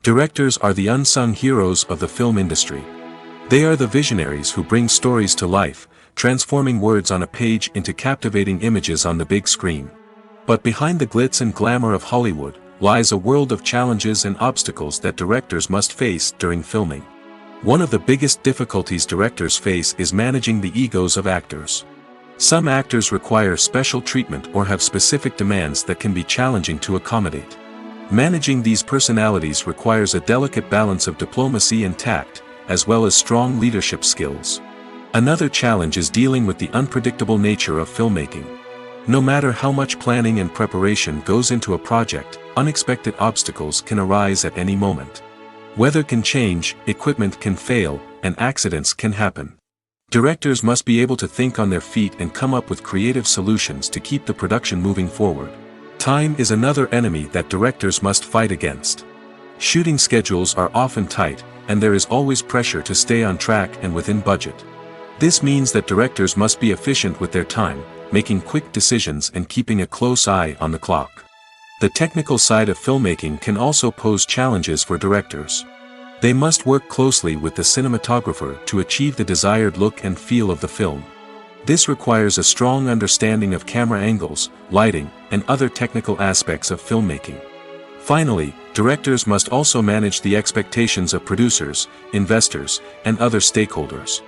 S1: Directors are the unsung heroes of the film industry. They are the visionaries who bring stories to life, transforming words on a page into captivating images on the big screen. But behind the glitz and glamour of Hollywood lies a world of challenges and obstacles that directors must face during filming. One of the biggest difficulties directors face is managing the egos of actors. Some actors require special treatment or have specific demands that can be challenging to accommodate. Managing these personalities requires a delicate balance of diplomacy and tact, as well as strong leadership skills. Another challenge is dealing with the unpredictable nature of filmmaking. No matter how much planning and preparation goes into a project, unexpected obstacles can arise at any moment. Weather can change, equipment can fail, and accidents can happen. Directors must be able to think on their feet and come up with creative solutions to keep the production moving forward. Time is another enemy that directors must fight against. Shooting schedules are often tight, and there is always pressure to stay on track and within budget. This means that directors must be efficient with their time, making quick decisions and keeping a close eye on the clock. The technical side of filmmaking can also pose challenges for directors. They must work closely with the cinematographer to achieve the desired look and feel of the film. This requires a strong understanding of camera angles, lighting, and other technical aspects of filmmaking. Finally, directors must also manage the expectations of producers, investors, and other stakeholders.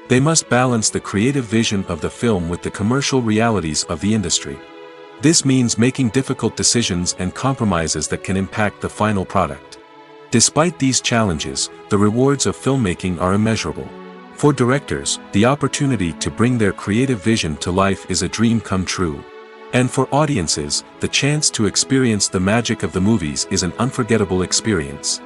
S1: They must balance the creative vision of the film with the commercial realities of the industry. This means making difficult decisions and compromises that can impact the final product. Despite these challenges, the rewards of filmmaking are immeasurable. For directors, the opportunity to bring their creative vision to life is a dream come true. And for audiences, the chance to experience the magic of the movies is an unforgettable experience.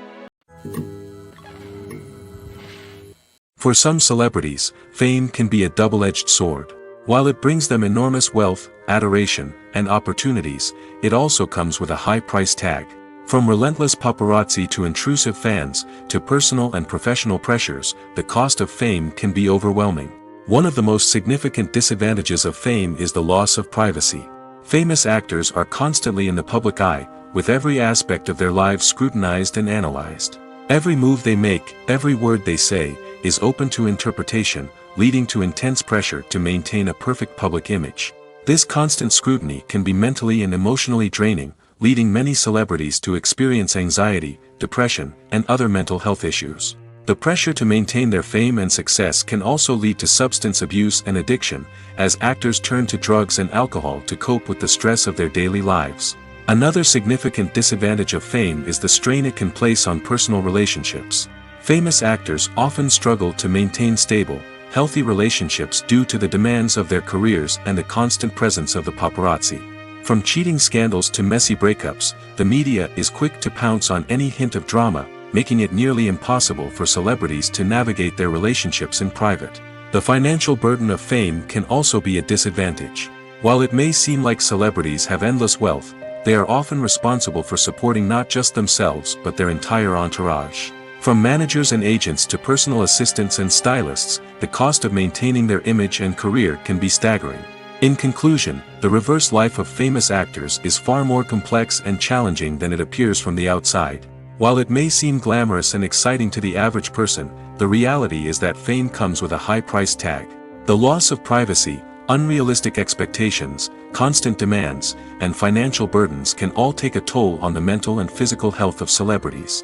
S1: For some celebrities, fame can be a double-edged sword. While it brings them enormous wealth, adoration, and opportunities, it also comes with a high price tag. From relentless paparazzi to intrusive fans, to personal and professional pressures, the cost of fame can be overwhelming. One of the most significant disadvantages of fame is the loss of privacy. Famous actors are constantly in the public eye, with every aspect of their lives scrutinized and analyzed. Every move they make, every word they say, is open to interpretation, leading to intense pressure to maintain a perfect public image. This constant scrutiny can be mentally and emotionally draining, leading many celebrities to experience anxiety, depression, and other mental health issues. The pressure to maintain their fame and success can also lead to substance abuse and addiction, as actors turn to drugs and alcohol to cope with the stress of their daily lives. Another significant disadvantage of fame is the strain it can place on personal relationships. Famous actors often struggle to maintain stable, healthy relationships due to the demands of their careers and the constant presence of the paparazzi. From cheating scandals to messy breakups, the media is quick to pounce on any hint of drama, making it nearly impossible for celebrities to navigate their relationships in private. The financial burden of fame can also be a disadvantage. While it may seem like celebrities have endless wealth, they are often responsible for supporting not just themselves but their entire entourage. From managers and agents to personal assistants and stylists, the cost of maintaining their image and career can be staggering. In conclusion, the reverse life of famous actors is far more complex and challenging than it appears from the outside. While it may seem glamorous and exciting to the average person, the reality is that fame comes with a high price tag. The loss of privacy, unrealistic expectations, constant demands, and financial burdens can all take a toll on the mental and physical health of celebrities.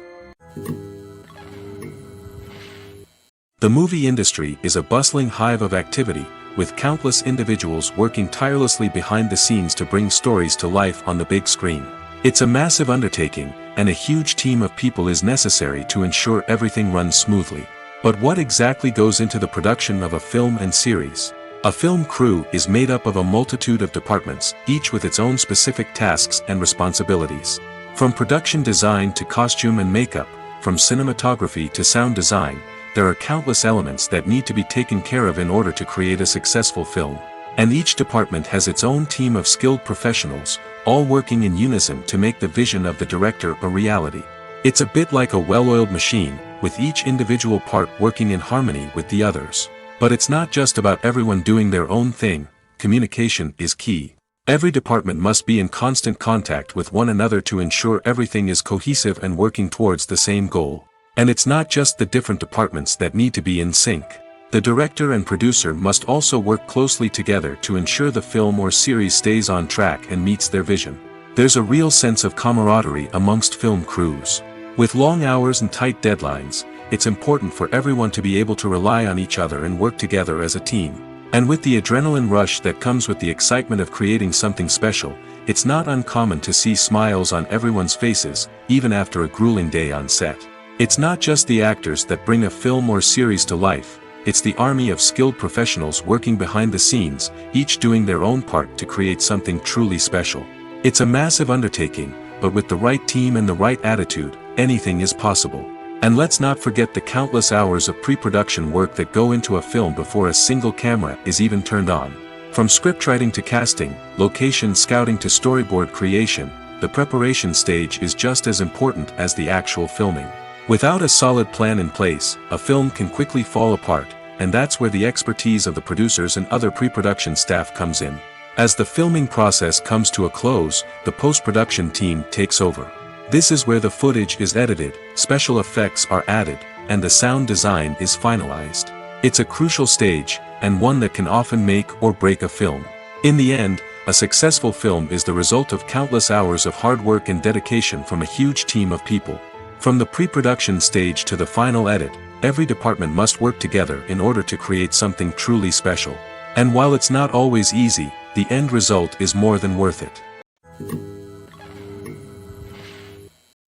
S1: The movie industry is a bustling hive of activity, with countless individuals working tirelessly behind the scenes to bring stories to life on the big screen. It's a massive undertaking, and a huge team of people is necessary to ensure everything runs smoothly. But what exactly goes into the production of a film and series? A film crew is made up of a multitude of departments, each with its own specific tasks and responsibilities. From production design to costume and makeup, from cinematography to sound design, there are countless elements that need to be taken care of in order to create a successful film. And each department has its own team of skilled professionals, all working in unison to make the vision of the director a reality. It's a bit like a well-oiled machine, with each individual part working in harmony with the others. But it's not just about everyone doing their own thing. Communication is key. Every department must be in constant contact with one another to ensure everything is cohesive and working towards the same goal. And it's not just the different departments that need to be in sync. The director and producer must also work closely together to ensure the film or series stays on track and meets their vision. There's a real sense of camaraderie amongst film crews. With long hours and tight deadlines, it's important for everyone to be able to rely on each other and work together as a team. And with the adrenaline rush that comes with the excitement of creating something special, it's not uncommon to see smiles on everyone's faces, even after a grueling day on set. It's not just the actors that bring a film or series to life, it's the army of skilled professionals working behind the scenes, each doing their own part to create something truly special. It's a massive undertaking, but with the right team and the right attitude, anything is possible. And let's not forget the countless hours of pre-production work that go into a film before a single camera is even turned on. From scriptwriting to casting, location scouting to storyboard creation, the preparation stage is just as important as the actual filming. Without a solid plan in place, a film can quickly fall apart, and that's where the expertise of the producers and other pre-production staff comes in. As the filming process comes to a close, the post-production team takes over. This is where the footage is edited, special effects are added, and the sound design is finalized. It's a crucial stage, and one that can often make or break a film. In the end, a successful film is the result of countless hours of hard work and dedication from a huge team of people. From the pre-production stage to the final edit, every department must work together in order to create something truly special. And while it's not always easy, the end result is more than worth it.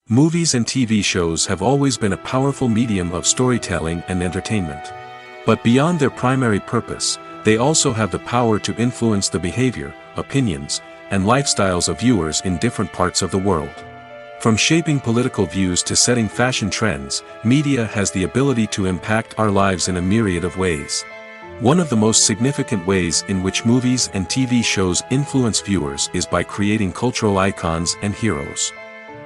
S1: Movies and TV shows have always been a powerful medium of storytelling and entertainment. But beyond their primary purpose, they also have the power to influence the behavior, opinions, and lifestyles of viewers in different parts of the world. From shaping political views to setting fashion trends, media has the ability to impact our lives in a myriad of ways. One of the most significant ways in which movies and TV shows influence viewers is by creating cultural icons and heroes.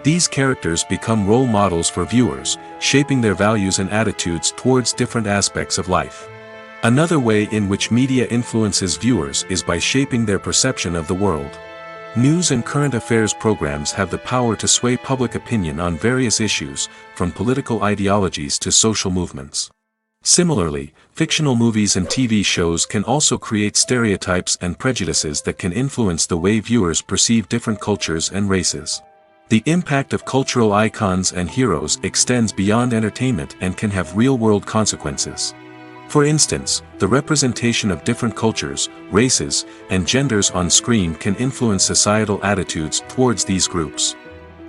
S1: These characters become role models for viewers, shaping their values and attitudes towards different aspects of life. Another way in which media influences viewers is by shaping their perception of the world. News and current affairs programs have the power to sway public opinion on various issues, from political ideologies to social movements. Similarly, fictional movies and TV shows can also create stereotypes and prejudices that can influence the way viewers perceive different cultures and races. The impact of cultural icons and heroes extends beyond entertainment and can have real-world consequences. For instance, the representation of different cultures, races, and genders on screen can influence societal attitudes towards these groups.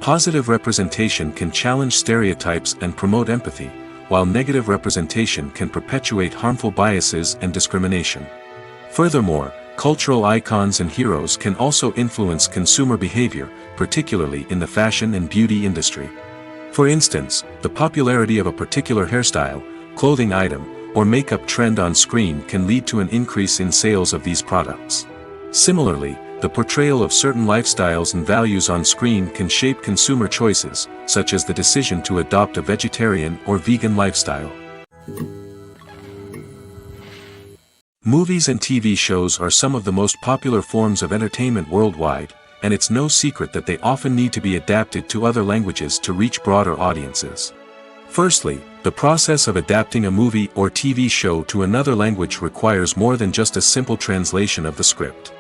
S1: Positive representation can challenge stereotypes and promote empathy, while negative representation can perpetuate harmful biases and discrimination. Furthermore, cultural icons and heroes can also influence consumer behavior, particularly in the fashion and beauty industry. For instance, the popularity of a particular hairstyle, clothing item, or makeup trend on screen can lead to an increase in sales of these products. Similarly, the portrayal of certain lifestyles and values on screen can shape consumer choices, such as the decision to adopt a vegetarian or vegan lifestyle. Movies and TV shows are some of the most popular forms of entertainment worldwide, and it's no secret that they often need to be adapted to other languages to reach broader audiences. Firstly, the process of adapting a movie or TV show to another language requires more than just a simple translation of the script.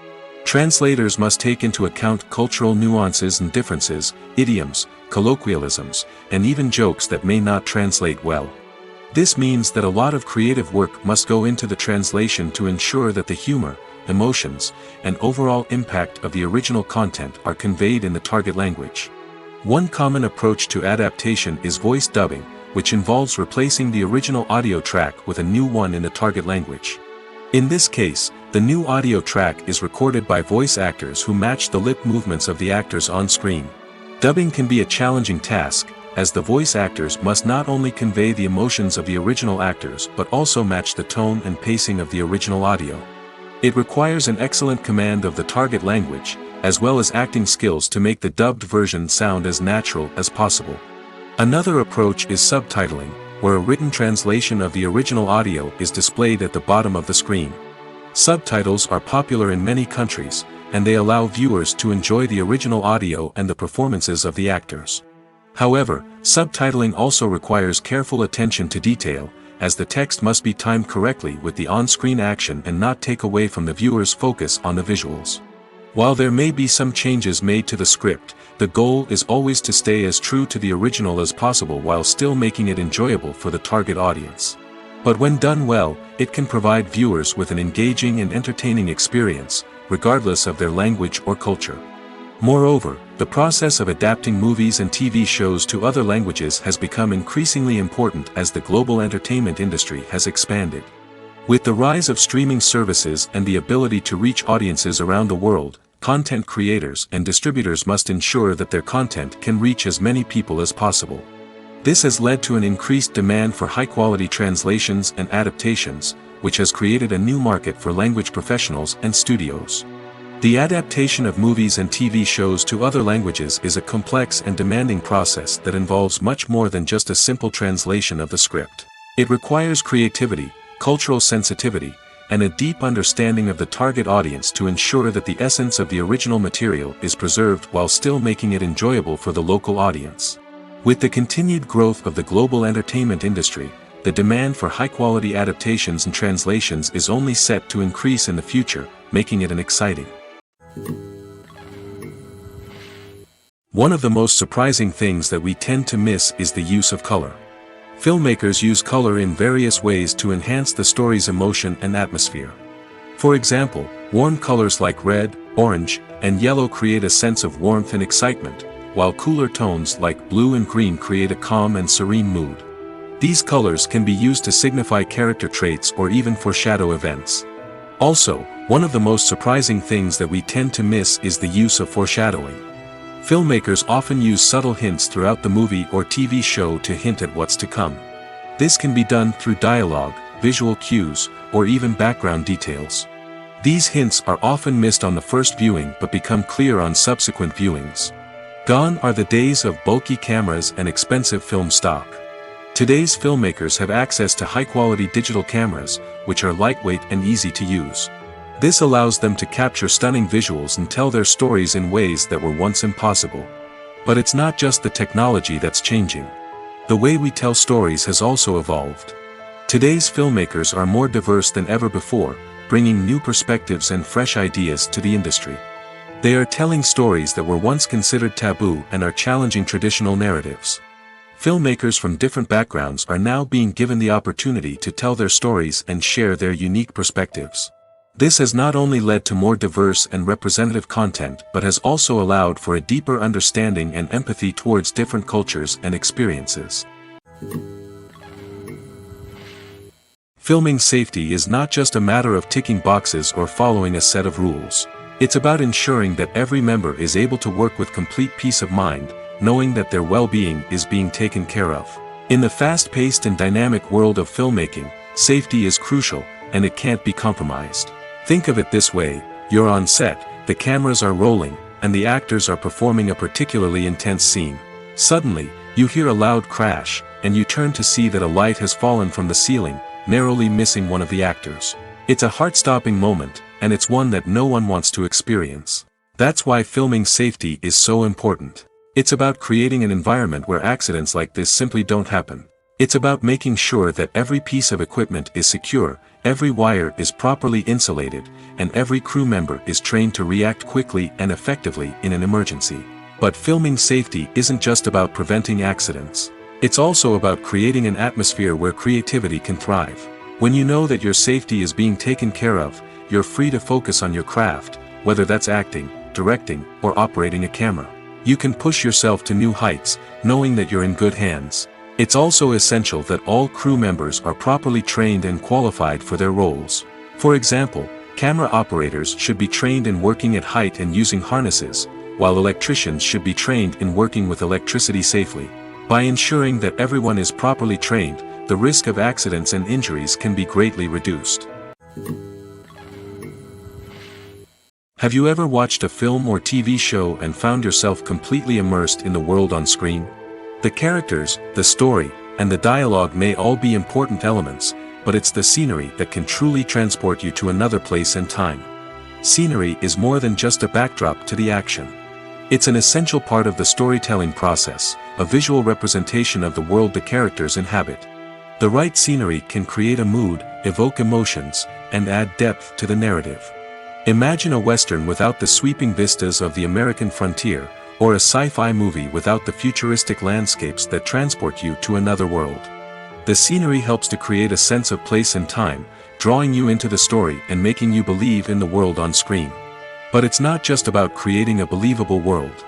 S1: Translators must take into account cultural nuances and differences, idioms, colloquialisms, and even jokes that may not translate well. This means that a lot of creative work must go into the translation to ensure that the humor, emotions, and overall impact of the original content are conveyed in the target language. One common approach to adaptation is voice dubbing, which involves replacing the original audio track with a new one in the target language. In this case, the new audio track is recorded by voice actors who match the lip movements of the actors on screen. Dubbing can be a challenging task, as the voice actors must not only convey the emotions of the original actors but also match the tone and pacing of the original audio. It requires an excellent command of the target language, as well as acting skills to make the dubbed version sound as natural as possible. Another approach is subtitling, where a written translation of the original audio is displayed at the bottom of the screen. Subtitles are popular in many countries, and they allow viewers to enjoy the original audio and the performances of the actors. However, subtitling also requires careful attention to detail, as the text must be timed correctly with the on-screen action and not take away from the viewer's focus on the visuals. While there may be some changes made to the script, the goal is always to stay as true to the original as possible while still making it enjoyable for the target audience. But when done well, it can provide viewers with an engaging and entertaining experience, regardless of their language or culture. Moreover, the process of adapting movies and TV shows to other languages has become increasingly important as the global entertainment industry has expanded. With the rise of streaming services and the ability to reach audiences around the world, content creators and distributors must ensure that their content can reach as many people as possible. This has led to an increased demand for high-quality translations and adaptations, which has created a new market for language professionals and studios. The adaptation of movies and TV shows to other languages is a complex and demanding process that involves much more than just a simple translation of the script. It requires creativity, cultural sensitivity, and a deep understanding of the target audience to ensure that the essence of the original material is preserved while still making it enjoyable for the local audience. With the continued growth of the global entertainment industry, the demand for high-quality adaptations and translations is only set to increase in the future, making it an exciting. One of the most surprising things that we tend to miss is the use of color. Filmmakers use color in various ways to enhance the story's emotion and atmosphere. For example, warm colors like red, orange, and yellow create a sense of warmth and excitement, while cooler tones like blue and green create a calm and serene mood. These colors can be used to signify character traits or even foreshadow events. Also, one of the most surprising things that we tend to miss is the use of foreshadowing. Filmmakers often use subtle hints throughout the movie or TV show to hint at what's to come. This can be done through dialogue, visual cues, or even background details. These hints are often missed on the first viewing but become clear on subsequent viewings. Gone are the days of bulky cameras and expensive film stock. Today's filmmakers have access to high-quality digital cameras, which are lightweight and easy to use. This allows them to capture stunning visuals and tell their stories in ways that were once impossible. But it's not just the technology that's changing. The way we tell stories has also evolved. Today's filmmakers are more diverse than ever before, bringing new perspectives and fresh ideas to the industry. They are telling stories that were once considered taboo and are challenging traditional narratives. Filmmakers from different backgrounds are now being given the opportunity to tell their stories and share their unique perspectives. This has not only led to more diverse and representative content but has also allowed for a deeper understanding and empathy towards different cultures and experiences. Filming safety is not just a matter of ticking boxes or following a set of rules. It's about ensuring that every member is able to work with complete peace of mind, knowing that their well-being is being taken care of. In the fast-paced and dynamic world of filmmaking, safety is crucial, and it can't be compromised. Think of it this way: you're on set, the cameras are rolling, and the actors are performing a particularly intense scene. Suddenly, you hear a loud crash, and you turn to see that a light has fallen from the ceiling, narrowly missing one of the actors. It's a heart-stopping moment, and it's one that no one wants to experience. That's why filming safety is so important. It's about creating an environment where accidents like this simply don't happen. It's about making sure that every piece of equipment is secure, every wire is properly insulated, and every crew member is trained to react quickly and effectively in an emergency. But filming safety isn't just about preventing accidents. It's also about creating an atmosphere where creativity can thrive. When you know that your safety is being taken care of, you're free to focus on your craft, whether that's acting, directing, or operating a camera. You can push yourself to new heights, knowing that you're in good hands. It's also essential that all crew members are properly trained and qualified for their roles. For example, camera operators should be trained in working at height and using harnesses, while electricians should be trained in working with electricity safely. By ensuring that everyone is properly trained, the risk of accidents and injuries can be greatly reduced. Have you ever watched a film or TV show and found yourself completely immersed in the world on screen? The characters, the story, and the dialogue may all be important elements, but it's the scenery that can truly transport you to another place and time. Scenery is more than just a backdrop to the action. It's an essential part of the storytelling process, a visual representation of the world the characters inhabit. The right scenery can create a mood, evoke emotions, and add depth to the narrative. Imagine a Western without the sweeping vistas of the American frontier, or a sci-fi movie without the futuristic landscapes that transport you to another world. The scenery helps to create a sense of place and time, drawing you into the story and making you believe in the world on screen. But it's not just about creating a believable world.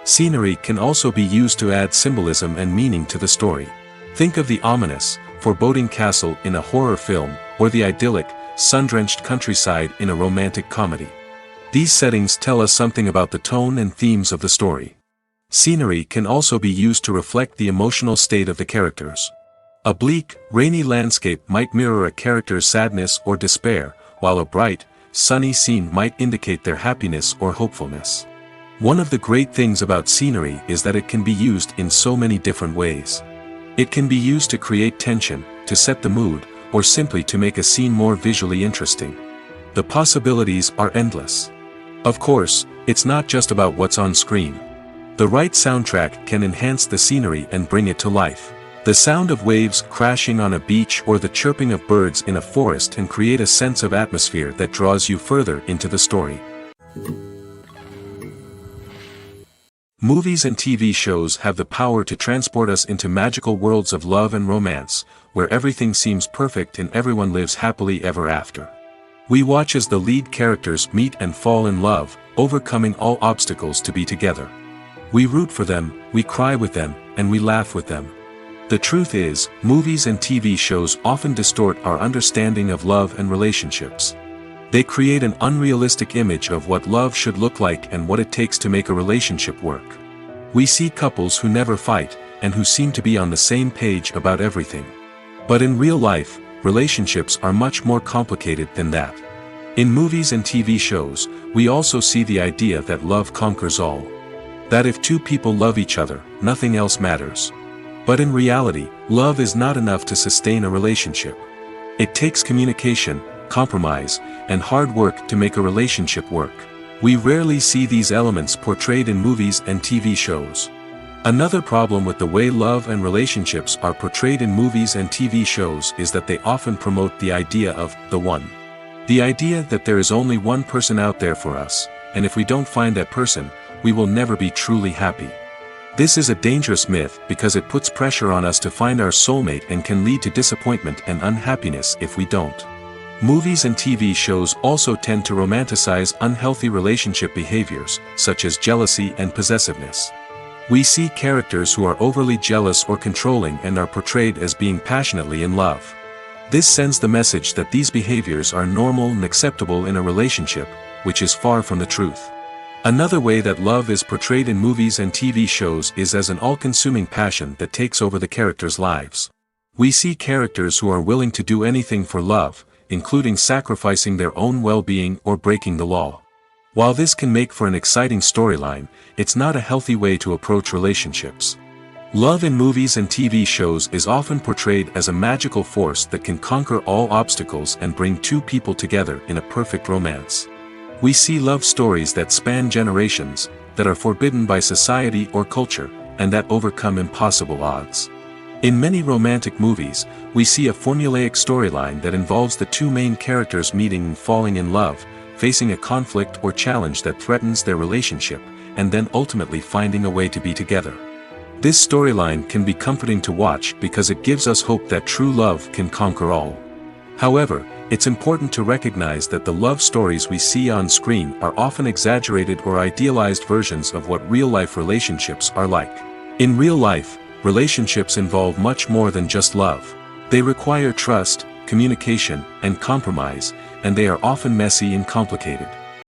S1: Scenery can also be used to add symbolism and meaning to the story. Think of the ominous, foreboding castle in a horror film, or the idyllic, sun-drenched countryside in a romantic comedy. These settings tell us something about the tone and themes of the story. Scenery can also be used to reflect the emotional state of the characters. A bleak, rainy landscape might mirror a character's sadness or despair, while a bright, sunny scene might indicate their happiness or hopefulness. One of the great things about scenery is that it can be used in so many different ways. It can be used to create tension, to set the mood, or simply to make a scene more visually interesting. The possibilities are endless. Of course, it's not just about what's on screen. The right soundtrack can enhance the scenery and bring it to life. The sound of waves crashing on a beach or the chirping of birds in a forest can create a sense of atmosphere that draws you further into the story. Movies and TV shows have the power to transport us into magical worlds of love and romance, where everything seems perfect and everyone lives happily ever after. We watch as the lead characters meet and fall in love, overcoming all obstacles to be together. We root for them, we cry with them, and we laugh with them. The truth is, movies and TV shows often distort our understanding of love and relationships. They create an unrealistic image of what love should look like and what it takes to make a relationship work. We see couples who never fight, and who seem to be on the same page about everything. But in real life, relationships are much more complicated than that. In movies and TV shows, we also see the idea that love conquers all. That if two people love each other, nothing else matters. But in reality, love is not enough to sustain a relationship. It takes communication, compromise, and hard work to make a relationship work. We rarely see these elements portrayed in movies and TV shows. Another problem with the way love and relationships are portrayed in movies and TV shows is that they often promote the idea of the one. The idea that there is only one person out there for us, and if we don't find that person, we will never be truly happy. This is a dangerous myth because it puts pressure on us to find our soulmate and can lead to disappointment and unhappiness if we don't. Movies and TV shows also tend to romanticize unhealthy relationship behaviors, such as jealousy and possessiveness. We see characters who are overly jealous or controlling and are portrayed as being passionately in love. This sends the message that these behaviors are normal and acceptable in a relationship, which is far from the truth. Another way that love is portrayed in movies and TV shows is as an all-consuming passion that takes over the characters' lives. We see characters who are willing to do anything for love, including sacrificing their own well-being or breaking the law. While this can make for an exciting storyline, it's not a healthy way to approach relationships. Love in movies and TV shows is often portrayed as a magical force that can conquer all obstacles and bring two people together in a perfect romance. We see love stories that span generations, that are forbidden by society or culture, and that overcome impossible odds. In many romantic movies, we see a formulaic storyline that involves the two main characters meeting and falling in love, facing a conflict or challenge that threatens their relationship, and then ultimately finding a way to be together. This storyline can be comforting to watch because it gives us hope that true love can conquer all. However, it's important to recognize that the love stories we see on screen are often exaggerated or idealized versions of what real-life relationships are like. In real life, relationships involve much more than just love. They require trust, communication, and compromise, and they are often messy and complicated.